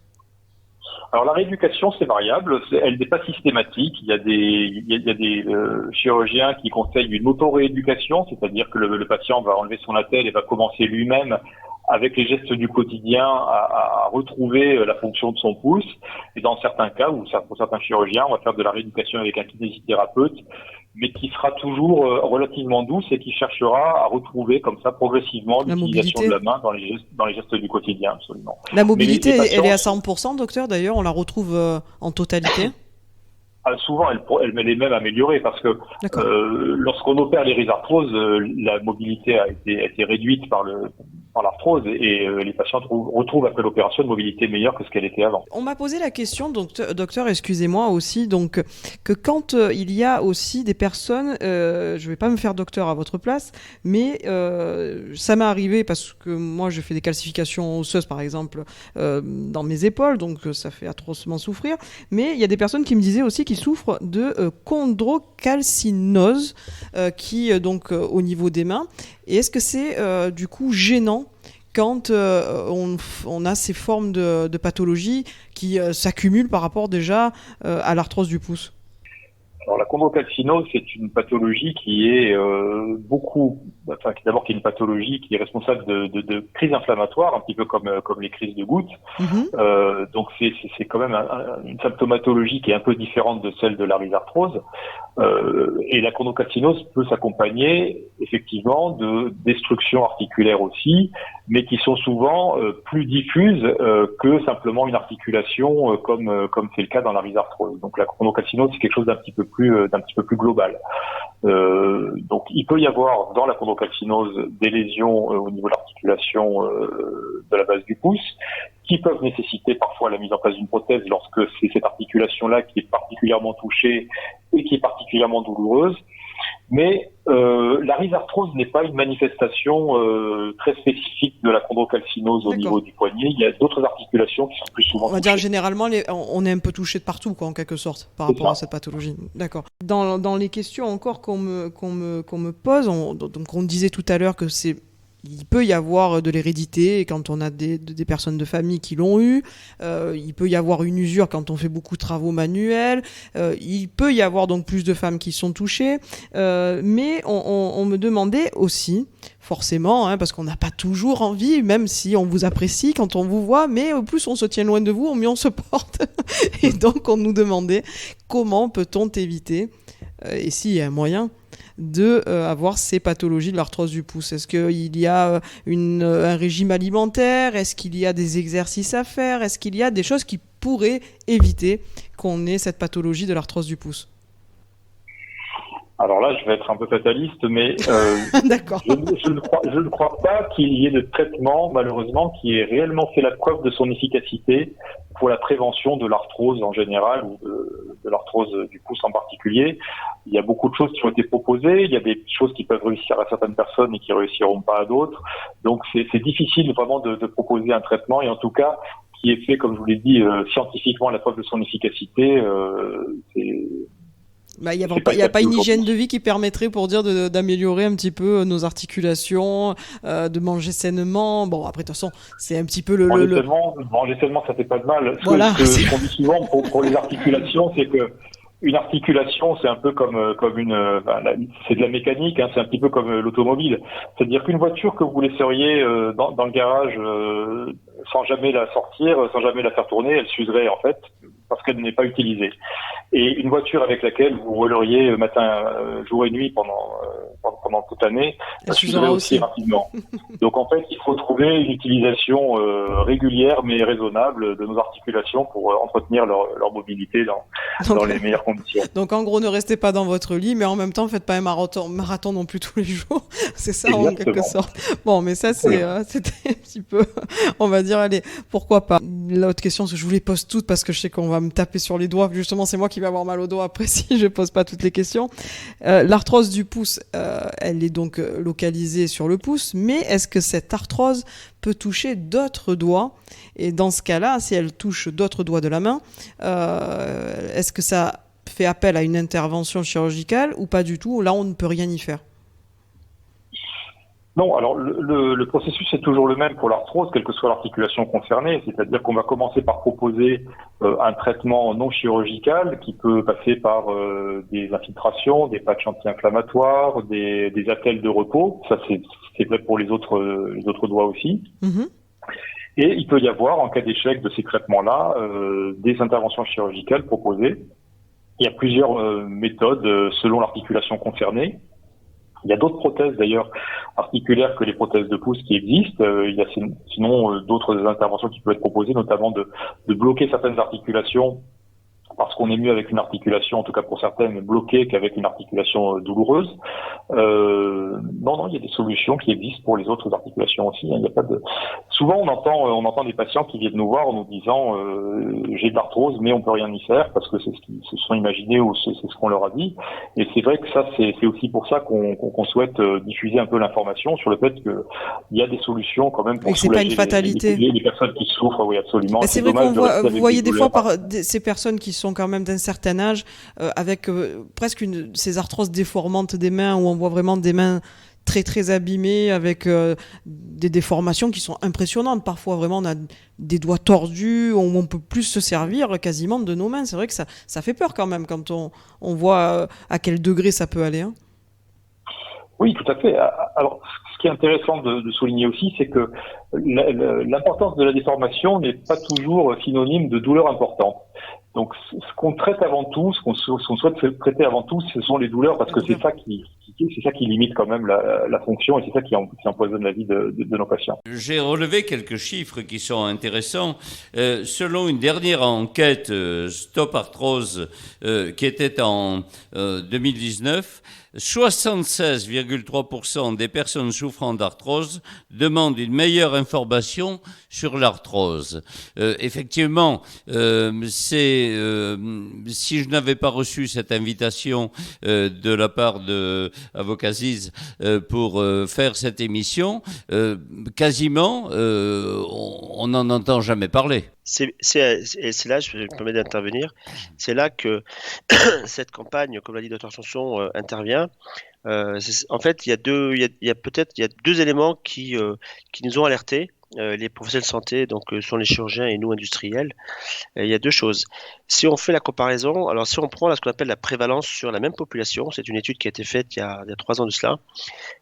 Alors la rééducation c'est variable, elle n'est pas systématique. Il y a des chirurgiens qui conseillent une auto-rééducation, c'est-à-dire que le patient va enlever son attelle et va commencer lui-même avec les gestes du quotidien à retrouver la fonction de son pouce. Et dans certains cas, ou pour certains chirurgiens, on va faire de la rééducation avec un kinésithérapeute, mais qui sera toujours relativement douce et qui cherchera à retrouver comme ça progressivement l'utilisation de la main dans les gestes du quotidien, absolument. La mobilité, elle est à 100%, docteur, d'ailleurs, on la retrouve en totalité? Souvent, elle est même améliorée parce que lorsqu'on opère les rhizarthroses, la mobilité a été réduite par par l'arthrose et les patients retrouvent après l'opération une mobilité meilleure que ce qu'elle était avant. On m'a posé la question, donc, docteur, excusez-moi aussi, donc que quand il y a aussi des personnes, je ne vais pas me faire docteur à votre place, mais ça m'est arrivé parce que moi je fais des calcifications osseuses par exemple dans mes épaules, donc ça fait atrocement souffrir, mais il y a des personnes qui me disaient aussi qu'ils souffrent de chondrocalcinose qui donc au niveau des mains. Et est-ce que c'est du coup gênant quand on a ces formes de pathologie qui s'accumulent par rapport déjà à l'arthrose du pouce? Alors la chondrocalcinose, c'est une pathologie qui est d'abord qui est une pathologie qui est responsable de crises inflammatoires, un petit peu comme les crises de gouttes. Donc c'est quand même une symptomatologie qui est un peu différente de celle de la rhizarthrose. Et la chondrocalcinose peut s'accompagner effectivement de destructions articulaires aussi, mais qui sont souvent plus diffuses que simplement une articulation comme c'est le cas dans la rhizarthrose. Donc la chondrocalcinose, c'est quelque chose d'un petit peu plus global. Donc il peut y avoir dans la chondrocalcinose des lésions au niveau de l'articulation de la base du pouce qui peuvent nécessiter parfois la mise en place d'une prothèse lorsque c'est cette articulation-là qui est particulièrement touchée et qui est particulièrement douloureuse. Mais la rhizarthrose n'est pas une manifestation très spécifique de la chondrocalcinose au niveau du poignet. Il y a d'autres articulations qui sont plus souvent touchées. On va dire généralement, on est un peu touché de partout, quoi, en quelque sorte, par rapport à cette pathologie. D'accord. Dans les questions encore qu'on me pose, donc on disait tout à l'heure que il peut y avoir de l'hérédité quand on a des personnes de famille qui l'ont eu. Il peut y avoir une usure quand on fait beaucoup de travaux manuels. Il peut y avoir donc plus de femmes qui sont touchées. Mais on me demandait aussi, forcément, parce qu'on n'a pas toujours envie, même si on vous apprécie quand on vous voit, mais au plus on se tient loin de vous, au mieux on se porte. Et donc on nous demandait comment peut-on éviter, et s'il y a un moyen, avoir ces pathologies de l'arthrose du pouce. Est-ce qu'il y a un régime alimentaire? Est-ce qu'il y a des exercices à faire? Est-ce qu'il y a des choses qui pourraient éviter qu'on ait cette pathologie de l'arthrose du pouce? Alors là, je vais être un peu fataliste, mais D'accord. je ne crois pas qu'il y ait de traitement, malheureusement, qui ait réellement fait la preuve de son efficacité pour la prévention de l'arthrose en général ou de l'arthrose du pouce en particulier. Il y a beaucoup de choses qui ont été proposées, il y a des choses qui peuvent réussir à certaines personnes et qui réussiront pas à d'autres. Donc c'est difficile vraiment de proposer un traitement, et en tout cas qui est fait, comme je vous l'ai dit, scientifiquement la preuve de son efficacité. Il n'y a pas une hygiène de vie qui permettrait pour dire d'améliorer un petit peu nos articulations, de manger sainement. Bon, après, de toute façon, c'est un petit peu manger sainement, ça fait pas de mal. Ce qu'on dit souvent pour les articulations, c'est que une articulation, c'est un peu comme c'est de la mécanique, c'est un petit peu comme l'automobile. C'est-à-dire qu'une voiture que vous laisseriez dans le garage sans jamais la sortir, sans jamais la faire tourner, elle s'userait en fait parce qu'elle n'est pas utilisée. Et une voiture avec laquelle vous rouleriez matin, jour et nuit pendant toute l'année, elle s'userait aussi rapidement. Donc en fait, il faut trouver une utilisation régulière mais raisonnable de nos articulations pour entretenir leur mobilité dans les meilleures conditions. Donc en gros, ne restez pas dans votre lit, mais en même temps, faites pas un marathon non plus tous les jours. C'est ça. Exactement. En quelque sorte. Bon, mais ça, c'était un petit peu, on va dire, allez, pourquoi pas. L'autre question, je vous les pose toutes parce que je sais qu'on va me taper sur les doigts. Justement, c'est moi qui vais avoir mal au doigt après si je pose pas toutes les questions. L'arthrose du pouce, elle est donc localisée sur le pouce, mais est-ce que cette arthrose peut toucher d'autres doigts? Et dans ce cas-là, si elle touche d'autres doigts de la main, est-ce que ça fait appel à une intervention chirurgicale ou pas du tout? Là, on ne peut rien y faire. Non, alors le processus est toujours le même pour l'arthrose, quelle que soit l'articulation concernée, c'est-à-dire qu'on va commencer par proposer un traitement non chirurgical qui peut passer par des infiltrations, des patchs anti-inflammatoires, des attelles de repos, ça c'est vrai pour les autres doigts aussi. Mm-hmm. Et il peut y avoir, en cas d'échec de ces traitements-là, des interventions chirurgicales proposées. Il y a plusieurs méthodes selon l'articulation concernée. Il y a d'autres prothèses d'ailleurs articulaires que les prothèses de pouce qui existent. Il y a sinon d'autres interventions qui peuvent être proposées, notamment de bloquer certaines articulations parce qu'on est mieux avec une articulation, en tout cas pour certaines, bloquée qu'avec une articulation douloureuse. Non, il y a des solutions qui existent pour les autres articulations aussi. Il y a pas de. Souvent, on entend des patients qui viennent nous voir en nous disant j'ai de l'arthrose, mais on peut rien y faire parce que c'est ce qu'ils se sont imaginés ou c'est ce qu'on leur a dit. Et c'est vrai que ça, c'est aussi pour ça qu'on souhaite diffuser un peu l'information sur le fait qu'il y a des solutions quand même pour c'est pas une fatalité. Les personnes qui souffrent. Oui, absolument. C'est vrai qu'on voit, vous voyez des fois ces personnes qui sont quand même d'un certain âge avec presque ces arthroses déformantes des mains où on voit vraiment des mains très très abîmées avec des déformations qui sont impressionnantes. Parfois vraiment on a des doigts tordus, où on peut plus se servir quasiment de nos mains. C'est vrai que ça fait peur quand même quand on voit à quel degré ça peut aller. Hein. Oui, tout à fait. Alors, ce qui est intéressant de souligner aussi, c'est que l'importance de la déformation n'est pas toujours synonyme de douleur importante. Donc, ce qu'on traite avant tout, ce qu'on souhaite traiter avant tout, ce sont les douleurs, parce que c'est ça qui limite quand même la fonction, et c'est ça qui empoisonne la vie de nos patients. J'ai relevé quelques chiffres qui sont intéressants. Selon une dernière enquête Stop Arthrose qui était en 2019, 76,3% des personnes souffrant d'arthrose demandent une meilleure information sur l'arthrose. Effectivement, si je n'avais pas reçu cette invitation de la part de Avocasis pour faire cette émission, quasiment, on n'en entend jamais parler. C'est là, je me permets d'intervenir, c'est là que cette campagne, comme l'a dit Dr Sanson, intervient. En fait, il y a deux éléments qui nous ont alertés. Les professionnels de santé, donc sont les chirurgiens et nous industriels. Il y a deux choses. Si on fait la comparaison, alors si on prend ce qu'on appelle la prévalence sur la même population, c'est une étude qui a été faite il y a 3 ans de cela,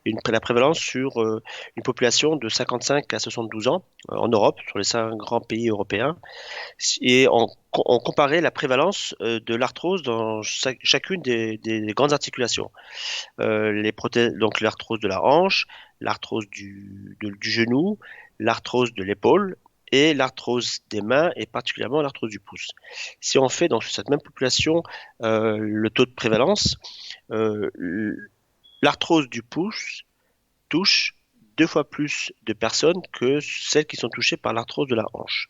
la prévalence sur une population de 55 à 72 ans en Europe, sur les 5 grands pays européens, et on comparait la prévalence de l'arthrose dans chacune des grandes articulations. Les prothèses, donc l'arthrose de la hanche, l'arthrose du genou, l'arthrose de l'épaule et l'arthrose des mains et particulièrement l'arthrose du pouce. Si on fait donc sur cette même population le taux de prévalence, l'arthrose du pouce touche 2 fois plus de personnes que celles qui sont touchées par l'arthrose de la hanche.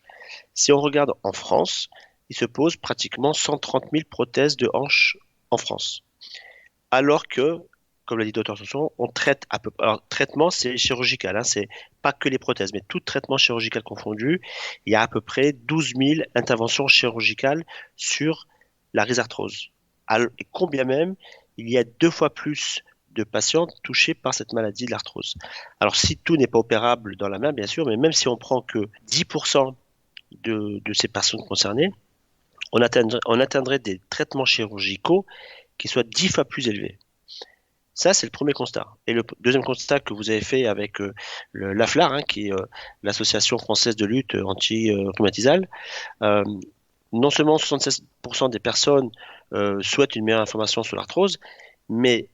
Si on regarde en France, il se pose pratiquement 130 000 prothèses de hanche en France. Alors que, comme l'a dit Dr Sanson, on traite à peu près. Alors, traitement, c'est chirurgical, c'est pas que les prothèses, mais tout traitement chirurgical confondu. Il y a à peu près 12 000 interventions chirurgicales sur la rhizarthrose. Et combien même, il y a 2 fois plus de patients touchés par cette maladie de l'arthrose. Alors, si tout n'est pas opérable dans la main, bien sûr, mais même si on prend que 10% de ces personnes concernées, on atteindrait des traitements chirurgicaux qui soient 10 fois plus élevés. Ça, c'est le premier constat. Et le deuxième constat que vous avez fait avec l'AFLAR, qui est l'association française de lutte anti-rhumatisale, non seulement 76% des personnes souhaitent une meilleure information sur l'arthrose, mais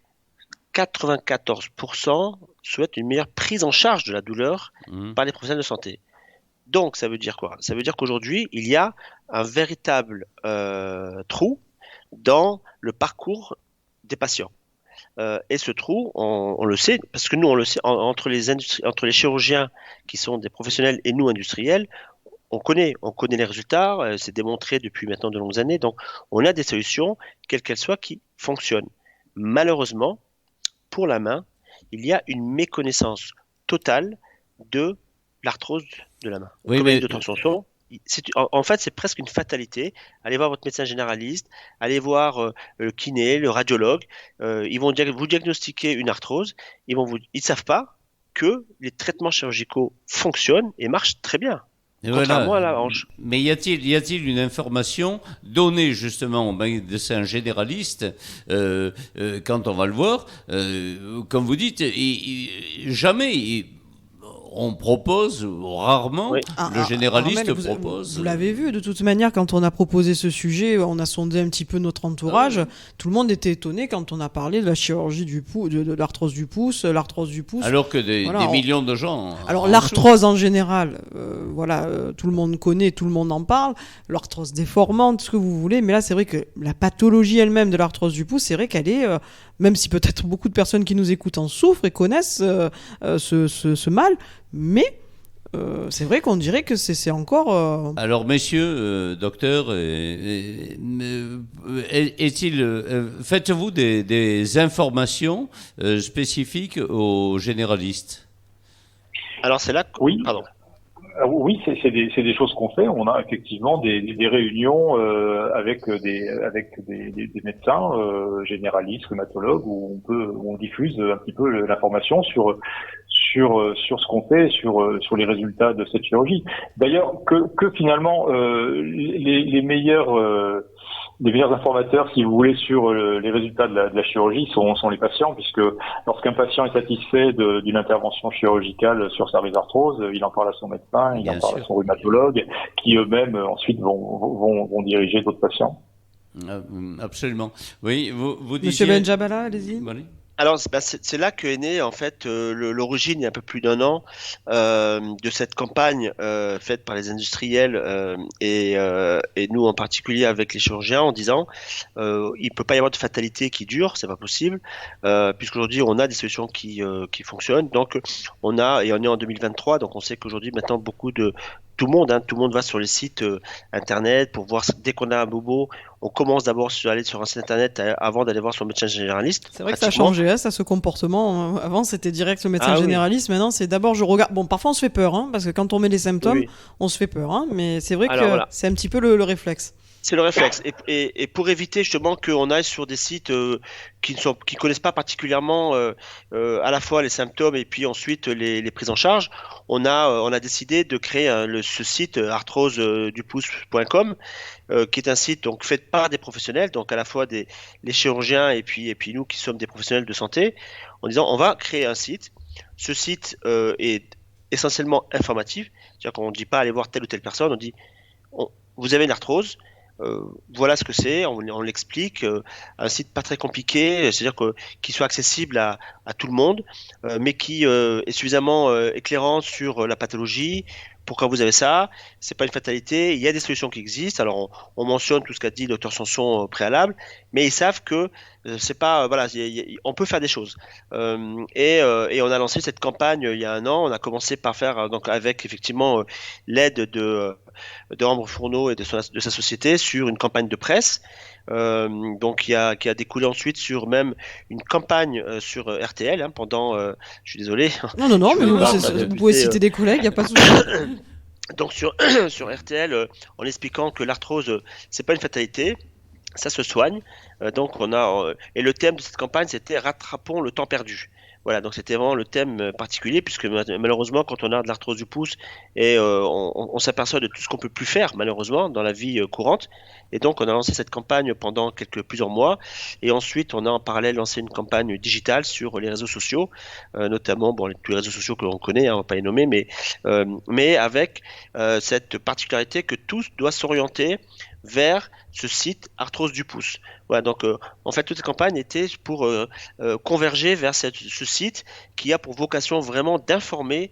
94% souhaitent une meilleure prise en charge de la douleur par les professionnels de santé. Donc, ça veut dire quoi? Ça veut dire qu'aujourd'hui, il y a un véritable trou dans le parcours des patients. Et ce trou, on le sait, parce que nous, on le sait, entre les chirurgiens qui sont des professionnels et nous, industriels, on connaît les résultats, c'est démontré depuis maintenant de longues années, donc on a des solutions, quelles qu'elles soient, qui fonctionnent. Malheureusement, pour la main, il y a une méconnaissance totale de l'arthrose de la main. Oui, mais... En fait, c'est presque une fatalité. Allez voir votre médecin généraliste, allez voir le kiné, le radiologue. Ils vont vous diagnostiquer une arthrose. Ils ne savent pas que les traitements chirurgicaux fonctionnent et marchent très bien. Contrairement à la hanche. Mais y a-t-il une information donnée justement au médecin généraliste quand on va le voir, comme vous dites, jamais on propose, rarement, Oui. le généraliste Armel, propose. Vous l'avez vu, de toute manière, quand on a proposé ce sujet, on a sondé un petit peu notre entourage. Tout le monde était étonné quand on a parlé de la chirurgie du pouce, de l'arthrose du pouce, Alors que des millions de gens. Alors l'arthrose en général, tout le monde connaît, tout le monde en parle. L'arthrose déformante, ce que vous voulez, mais là c'est vrai que la pathologie elle-même de l'arthrose du pouce, c'est vrai qu'elle est, même si peut-être beaucoup de personnes qui nous écoutent en souffrent et connaissent ce mal, mais c'est vrai qu'on dirait que c'est encore. Alors, messieurs, docteurs, faites-vous des informations spécifiques aux généralistes? Alors c'est là. Oui. Pardon. Oui, c'est des choses qu'on fait. On a effectivement des réunions avec des médecins généralistes, rhumatologues, où on diffuse un petit peu l'information sur ce qu'on fait, sur les résultats de cette chirurgie. D'ailleurs, que finalement les meilleurs informateurs, si vous voulez, sur les résultats de la chirurgie sont les patients, puisque lorsqu'un patient est satisfait d'une intervention chirurgicale sur sa rhizarthrose, il en parle à son médecin, il en parle à son rhumatologue, qui eux-mêmes ensuite vont diriger d'autres patients. Absolument. Oui, vous disiez... Monsieur Benjabala, allez-y. Allez. Alors, c'est là qu'est née en fait l'origine il y a un peu plus d'1 an de cette campagne faite par les industriels et nous en particulier avec les chirurgiens en disant il peut pas y avoir de fatalité qui dure, c'est pas possible puisqu'aujourd'hui on a des solutions qui fonctionnent. Donc on est en 2023, donc on sait qu'aujourd'hui maintenant beaucoup de tout le monde va sur les sites internet pour voir dès qu'on a un bobo. On commence d'abord à aller sur un site internet avant d'aller voir son médecin généraliste. C'est vrai que ça a changé, ça, ce comportement. Avant, c'était direct le médecin généraliste. Oui. Maintenant, c'est d'abord je regarde. Bon, parfois, on se fait peur, parce que quand on met les symptômes, on se fait peur. Mais c'est vrai que c'est un petit peu le réflexe. C'est le réflexe. Et pour éviter justement qu'on aille sur des sites qui connaissent pas particulièrement à la fois les symptômes et puis ensuite les prises en charge, on a décidé de créer ce site arthrosedupouce.com qui est un site donc fait par des professionnels, donc à la fois les chirurgiens et puis nous qui sommes des professionnels de santé, en disant on va créer un site. Ce site est essentiellement informatif, c'est-à-dire qu'on ne dit pas aller voir telle ou telle personne, on dit vous avez une arthrose. Voilà ce que c'est, on l'explique, un site pas très compliqué, c'est-à-dire qu'il soit accessible à tout le monde, mais qui est suffisamment éclairant sur la pathologie. Pourquoi vous avez ça? C'est pas une fatalité. Il y a des solutions qui existent. Alors on mentionne tout ce qu'a dit le Dr Sanson au préalable, mais ils savent que c'est pas on peut faire des choses. Et on a lancé cette campagne il y a 1 an. On a commencé par faire donc avec effectivement l'aide de Ambre Fourneau et de sa société sur une campagne de presse. Donc qui a découlé ensuite sur même une campagne sur RTL pendant je suis désolé. Non, mais vous pouvez citer des collègues, il n'y a pas de souci. Donc sur RTL en expliquant que l'arthrose c'est pas une fatalité, ça se soigne. Donc et le thème de cette campagne c'était rattrapons le temps perdu. Voilà, donc c'était vraiment le thème particulier puisque malheureusement quand on a de l'arthrose du pouce et on s'aperçoit de tout ce qu'on peut plus faire malheureusement dans la vie courante. Et donc on a lancé cette campagne pendant plusieurs mois et ensuite on a en parallèle lancé une campagne digitale sur les réseaux sociaux, notamment tous les réseaux sociaux que l'on connaît, on va pas les nommer, mais avec cette particularité que tout doit s'orienter vers ce site arthrose du pouce. Voilà, donc en fait toute cette campagne était pour converger vers ce site qui a pour vocation vraiment d'informer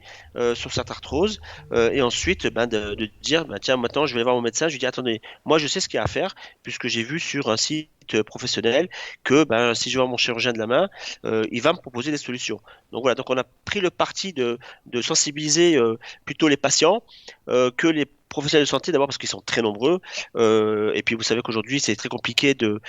sur cette arthrose et ensuite de dire tiens maintenant je vais voir mon médecin, je lui dis attendez, moi je sais ce qu'il y a à faire puisque j'ai vu sur un site professionnel que si je vais voir mon chirurgien de la main, il va me proposer des solutions. Donc voilà, donc on a pris le parti de sensibiliser plutôt les patients que les professionnels de santé, d'abord parce qu'ils sont très nombreux et puis vous savez qu'aujourd'hui c'est très compliqué de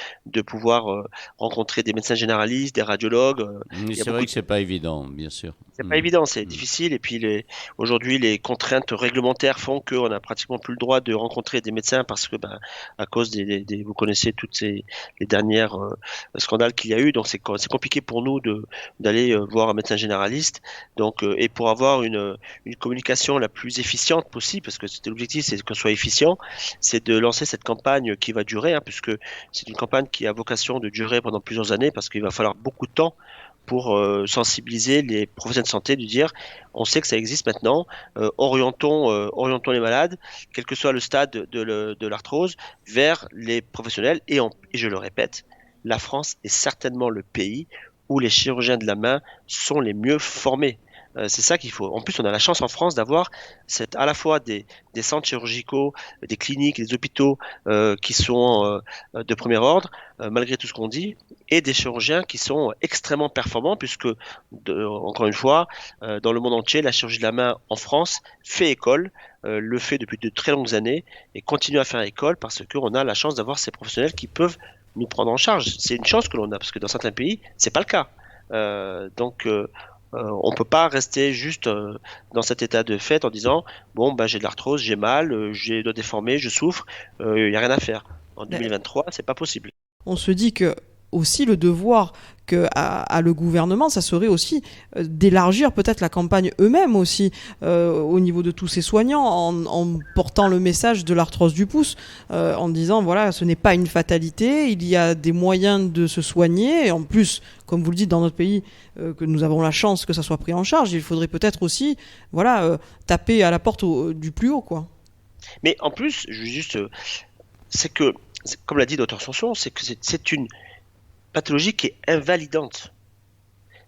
pouvoir rencontrer des médecins généralistes, des radiologues. C'est vrai que c'est pas évident, bien sûr. C'est pas évident, c'est difficile et puis aujourd'hui les contraintes réglementaires font qu'on a pratiquement plus le droit de rencontrer des médecins parce que à cause vous connaissez toutes les dernières scandales qu'il y a eu, donc c'est compliqué pour nous d'aller voir un médecin généraliste. Donc et pour avoir une communication la plus efficiente possible, parce que c'était l'objectif, c'est qu'on soit efficient, c'est de lancer cette campagne qui va durer, puisque c'est une campagne qui a vocation de durer pendant plusieurs années, parce qu'il va falloir beaucoup de temps pour sensibiliser les professionnels de santé, de dire on sait que ça existe maintenant, orientons les malades, quel que soit le stade de l'arthrose, vers les professionnels. Et je le répète, la France est certainement le pays où les chirurgiens de la main sont les mieux formés. C'est ça qu'il faut. En plus, on a la chance en France d'avoir à la fois des centres chirurgicaux, des cliniques, des hôpitaux qui sont de premier ordre, malgré tout ce qu'on dit, et des chirurgiens qui sont extrêmement performants, puisque, encore une fois, dans le monde entier, la chirurgie de la main en France fait école, le fait depuis de très longues années, et continue à faire école parce qu'on a la chance d'avoir ces professionnels qui peuvent nous prendre en charge. C'est une chance que l'on a, parce que dans certains pays, c'est pas le cas. On peut pas rester juste dans cet état de fait en disant bon j'ai de l'arthrose, j'ai mal, j'ai les doigts déformés, je souffre, y a rien à faire. En 2023, c'est pas possible. On se dit que aussi le devoir que a le gouvernement, ça serait aussi d'élargir peut-être la campagne eux-mêmes aussi au niveau de tous ces soignants en portant le message de l'arthrose du pouce, en disant voilà, ce n'est pas une fatalité, il y a des moyens de se soigner, et en plus, comme vous le dites dans notre pays, que nous avons la chance que ça soit pris en charge, il faudrait peut-être aussi taper à la porte du plus haut, quoi. Mais en plus, c'est que, comme l'a dit Dr Sanson, c'est une pathologie qui est invalidante.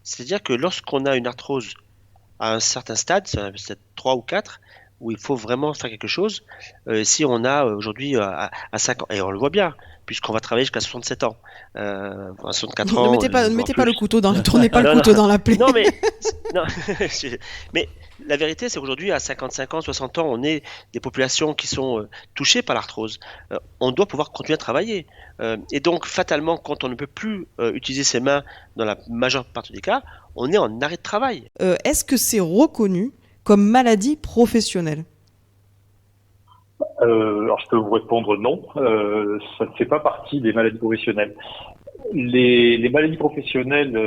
C'est-à-dire que lorsqu'on a une arthrose à un certain stade, c'est 3 ou 4, où il faut vraiment faire quelque chose, si on a aujourd'hui à 5 ans, et on le voit bien, puisqu'on va travailler jusqu'à 67 ans, à 64 ans. Ne mettez pas le couteau dans la plaie. Non, mais la vérité, c'est qu'aujourd'hui, à 55 ans, 60 ans, on est des populations qui sont touchées par l'arthrose. On doit pouvoir continuer à travailler. Et donc, fatalement, quand on ne peut plus utiliser ses mains dans la majeure partie des cas, on est en arrêt de travail. Est-ce que c'est reconnu comme maladie professionnelle ? Alors, je peux vous répondre non. Ça ne fait pas partie des maladies professionnelles. Les maladies professionnelles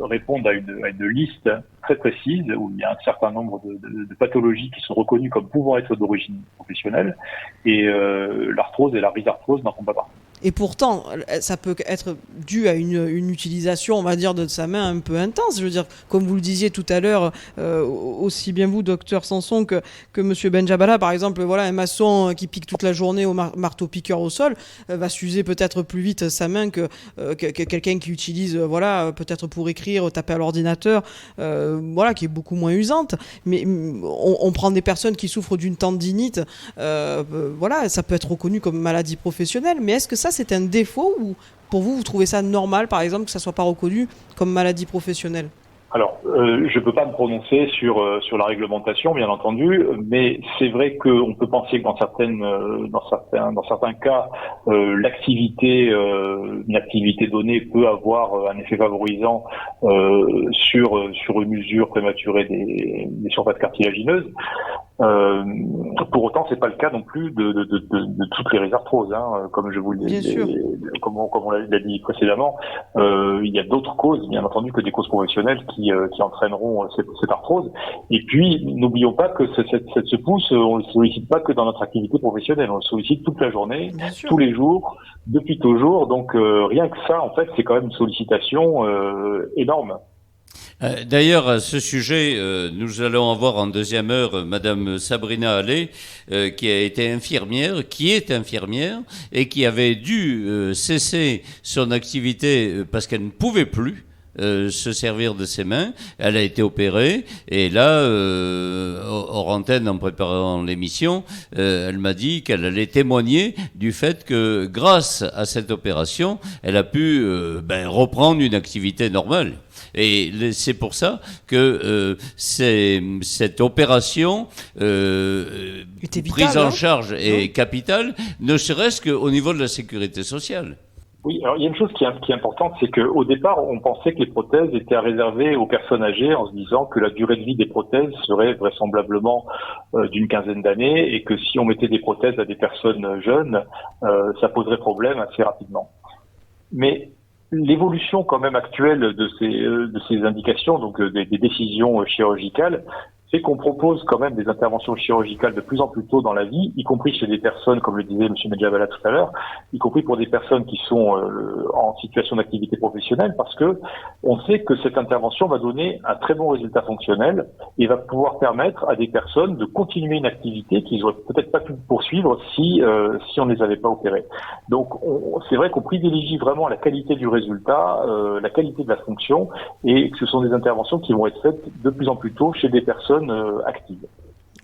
répondent à une liste très précise où il y a un certain nombre de pathologies qui sont reconnues comme pouvant être d'origine professionnelle, et l'arthrose et la rhizarthrose n'en font pas partie. Et pourtant, ça peut être dû à une utilisation, on va dire, de sa main un peu intense. Je veux dire, comme vous le disiez tout à l'heure, aussi bien vous, docteur Sanson, que monsieur Benjabala, par exemple, voilà, un maçon qui pique toute la journée au marteau-piqueur au sol va s'user peut-être plus vite sa main que quelqu'un qui utilise, peut-être pour écrire, taper à l'ordinateur, qui est beaucoup moins usante. Mais on prend des personnes qui souffrent d'une tendinite, ça peut être reconnu comme maladie professionnelle. Mais est-ce que ça, c'est un défaut, ou pour vous trouvez ça normal, par exemple, que ça soit pas reconnu comme maladie professionnelle ? Alors, je peux pas me prononcer sur la réglementation, bien entendu, mais c'est vrai qu'on peut penser que dans certains cas, une activité donnée peut avoir un effet favorisant sur une usure prématurée des surfaces cartilagineuses. Pour autant, c'est pas le cas non plus de toutes les rhizarthroses, comme je vous l'ai comme on l'a dit précédemment. Il y a d'autres causes, bien entendu, que des causes professionnelles qui entraîneront cette arthrose. Et puis, n'oublions pas que ce pouce, on le sollicite pas que dans notre activité professionnelle, on le sollicite toute la journée, tous les jours, depuis toujours. Donc, rien que ça, en fait, c'est quand même une sollicitation énorme. D'ailleurs, à ce sujet, nous allons avoir en deuxième heure Madame Sabrina Allais, qui est infirmière et qui avait dû cesser son activité parce qu'elle ne pouvait plus se servir de ses mains. Elle a été opérée, et là, hors antenne, en préparant l'émission, elle m'a dit qu'elle allait témoigner du fait que grâce à cette opération, elle a pu reprendre une activité normale. Et c'est pour ça que cette opération prise en charge est capitale, ne serait-ce qu'au niveau de la sécurité sociale. Oui, alors il y a une chose qui est importante, c'est qu'au départ, on pensait que les prothèses étaient réservées aux personnes âgées, en se disant que la durée de vie des prothèses serait vraisemblablement d'une quinzaine d'années, et que si on mettait des prothèses à des personnes jeunes, ça poserait problème assez rapidement. Mais l'évolution quand même actuelle de ces indications, donc des décisions chirurgicales, fait qu'on propose quand même des interventions chirurgicales de plus en plus tôt dans la vie, y compris chez des personnes, comme le disait M. Benjabala tout à l'heure, y compris pour des personnes qui sont en situation d'activité professionnelle, parce que on sait que cette intervention va donner un très bon résultat fonctionnel et va pouvoir permettre à des personnes de continuer une activité qu'ils n'auraient peut-être pas pu poursuivre si on ne les avait pas opérés. Donc c'est vrai qu'on privilégie vraiment la qualité du résultat, la qualité de la fonction, et que ce sont des interventions qui vont être faites de plus en plus tôt chez des personnes actives.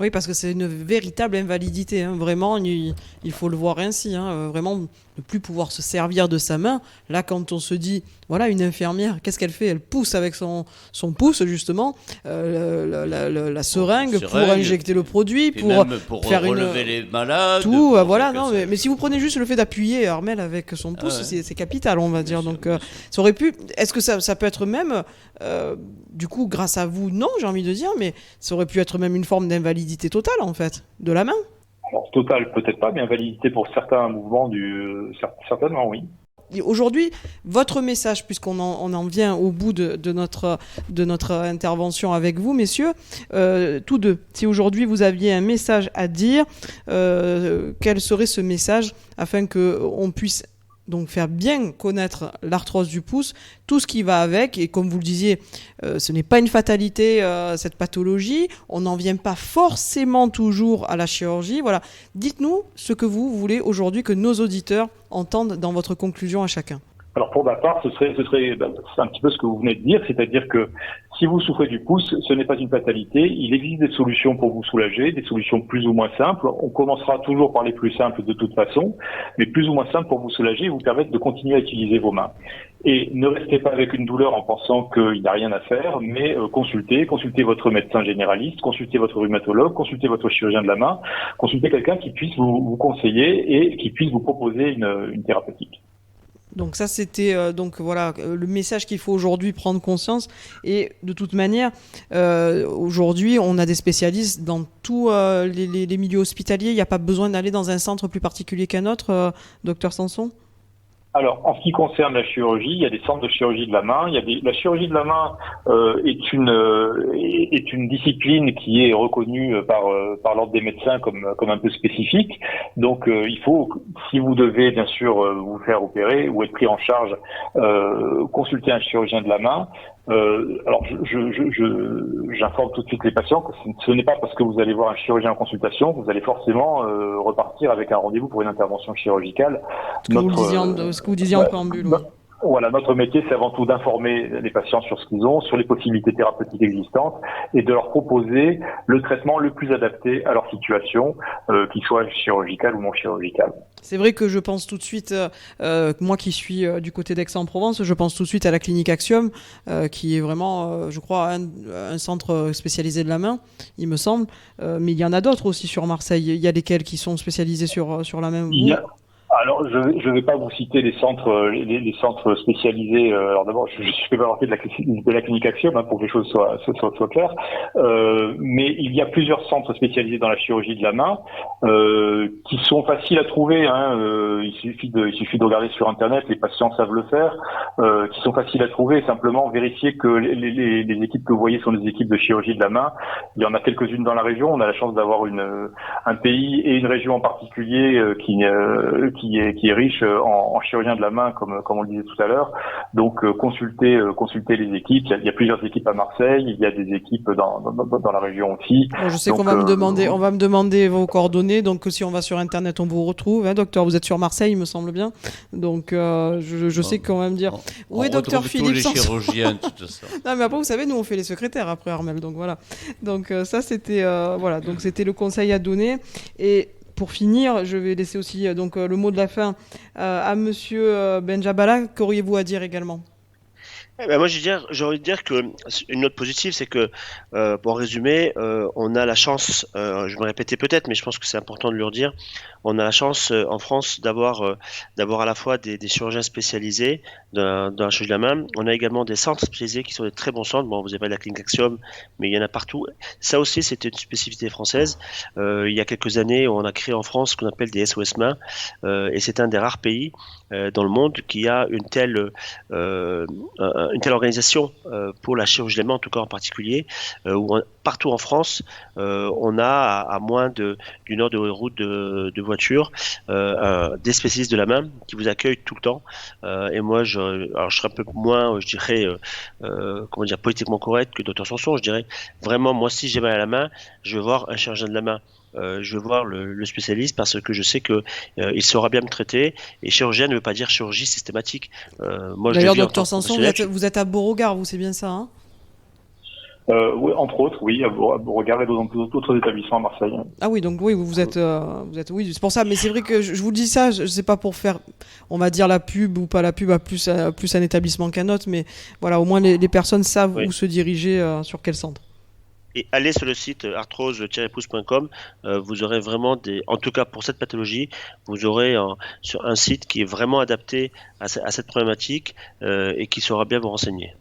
Oui, parce que c'est une véritable invalidité, hein. Vraiment, il faut le voir ainsi, hein. Vraiment, ne plus pouvoir se servir de sa main. Là, quand on se dit, voilà, une infirmière, qu'est-ce qu'elle fait? Elle pousse avec son pouce, justement, la seringue pour injecter le produit, pour faire relever les malades. Tout, voilà, non, mais si vous prenez juste le fait d'appuyer Armel avec son pouce, c'est capital, on va dire. Donc, ça aurait pu. Est-ce que ça peut être même, du coup, grâce à vous, non, j'ai envie de dire, mais ça aurait pu être même une forme d'invalidité totale, en fait, de la main. Alors, totale, peut-être pas, mais invalidité pour certains mouvements certainement, oui. Et aujourd'hui, votre message, puisqu'on en vient au bout de notre intervention avec vous, messieurs, tous deux, si aujourd'hui vous aviez un message à dire, quel serait ce message afin qu'on puisse donc faire bien connaître l'arthrose du pouce, tout ce qui va avec, et comme vous le disiez, ce n'est pas une fatalité, cette pathologie, on n'en vient pas forcément toujours à la chirurgie. Voilà. Dites-nous ce que vous voulez aujourd'hui que nos auditeurs entendent dans votre conclusion à chacun. Alors pour ma part, ce serait c'est un petit peu ce que vous venez de dire, c'est-à-dire que si vous souffrez du pouce, ce n'est pas une fatalité, il existe des solutions pour vous soulager, des solutions plus ou moins simples. On commencera toujours par les plus simples de toute façon, mais plus ou moins simples pour vous soulager et vous permettre de continuer à utiliser vos mains. Et ne restez pas avec une douleur en pensant qu'il n'y a rien à faire, mais consultez votre médecin généraliste, consultez votre rhumatologue, consultez votre chirurgien de la main, consultez quelqu'un qui puisse vous conseiller et qui puisse vous proposer une thérapeutique. Donc ça, c'était donc voilà le message qu'il faut aujourd'hui prendre conscience. Et de toute manière, aujourd'hui, on a des spécialistes dans tous les milieux hospitaliers. Il n'y a pas besoin d'aller dans un centre plus particulier qu'un autre, docteur Sanson ? Alors, en ce qui concerne la chirurgie, il y a des centres de chirurgie de la main. La chirurgie de la main est une discipline qui est reconnue par l'ordre des médecins comme un peu spécifique. Donc, il faut, si vous devez bien sûr vous faire opérer ou être pris en charge, consulter un chirurgien de la main. Alors, j'informe tout de suite les patients que ce n'est pas parce que vous allez voir un chirurgien en consultation que vous allez forcément repartir avec un rendez-vous pour une intervention chirurgicale. Ce que vous disiez en préambule. Oui. Voilà, notre métier, c'est avant tout d'informer les patients sur ce qu'ils ont, sur les possibilités thérapeutiques existantes et de leur proposer le traitement le plus adapté à leur situation, qu'il soit chirurgical ou non chirurgical. C'est vrai que je pense tout de suite, moi qui suis du côté d'Aix-en-Provence, je pense tout de suite à la clinique Axiom, qui est vraiment, je crois, un centre spécialisé de la main, il me semble. Mais il y en a d'autres aussi sur Marseille. Il y a lesquels qui sont spécialisés sur la main. Alors, je vais pas vous citer les centres spécialisés. Alors d'abord, je fais pas partie de la clinique Axiom, pour que les choses soient claires. Mais il y a plusieurs centres spécialisés dans la chirurgie de la main qui sont faciles à trouver. Il suffit de regarder sur Internet, les patients savent le faire. Qui sont faciles à trouver. Simplement vérifier que les équipes que vous voyez sont des équipes de chirurgie de la main. Il y en a quelques-unes dans la région. On a la chance d'avoir un pays et une région en particulier qui est riche en chirurgiens de la main, comme on le disait tout à l'heure. Donc consultez les équipes. Il y a plusieurs équipes à Marseille. Il y a des équipes dans la région aussi. Bon, je sais qu'on va me demander vos coordonnées. Donc si on va sur Internet, on vous retrouve. Docteur, vous êtes sur Marseille, il me semble bien. Donc je sais qu'on va me dire. Où est docteur Philippe Sanson ? Les chirurgiens, tout ça. Non, mais après, vous savez, nous on fait les secrétaires après Armel. Donc voilà. Donc ça c'était voilà. Donc c'était le conseil à donner. Et pour finir, je vais laisser aussi le mot de la fin à Monsieur Benjabala. Qu'auriez-vous à dire également ? Moi, j'ai envie de dire que une note positive, c'est que, pour résumer, on a la chance, je vais me répéter peut-être, mais je pense que c'est important de le redire, on a la chance en France d'avoir à la fois des chirurgiens spécialisés dans la chirurgie de la main. On a également des centres spécialisés qui sont des très bons centres. Bon, vous avez la clinique Axiom, mais il y en a partout. Ça aussi, c'était une spécificité française. Il y a quelques années, on a créé en France ce qu'on appelle des SOS mains, et c'est un des rares pays dans le monde qui a une telle une telle organisation pour la chirurgie de la main, en tout cas en particulier, partout en France, on a à moins d'une heure de route de voiture des spécialistes de la main qui vous accueillent tout le temps. Et moi, je serais un peu moins, je dirais, politiquement correct que Dr Sanson. Je dirais vraiment, moi, si j'ai mal à la main, je vais voir un chirurgien de la main. Je vais voir le spécialiste parce que je sais que il saura bien me traiter. Et chirurgien ne veut pas dire chirurgie systématique. Moi, d'ailleurs, Dr Sanson, vous êtes à Beauregard, vous, c'est bien ça, hein? Oui, entre autres, oui, à Beauregard et d'autres établissements à Marseille. Ah oui, donc oui, vous êtes, oui, c'est pour ça. Mais c'est vrai que je vous dis ça, je sais pas pour faire, on va dire la pub ou pas la pub à plus un établissement qu'un autre, mais voilà, au moins les personnes savent où se diriger, sur quel centre. Et allez sur le site arthrose-pouce.com, vous aurez vraiment en tout cas pour cette pathologie, vous aurez sur un site qui est vraiment adapté à cette problématique et qui saura bien vous renseigner.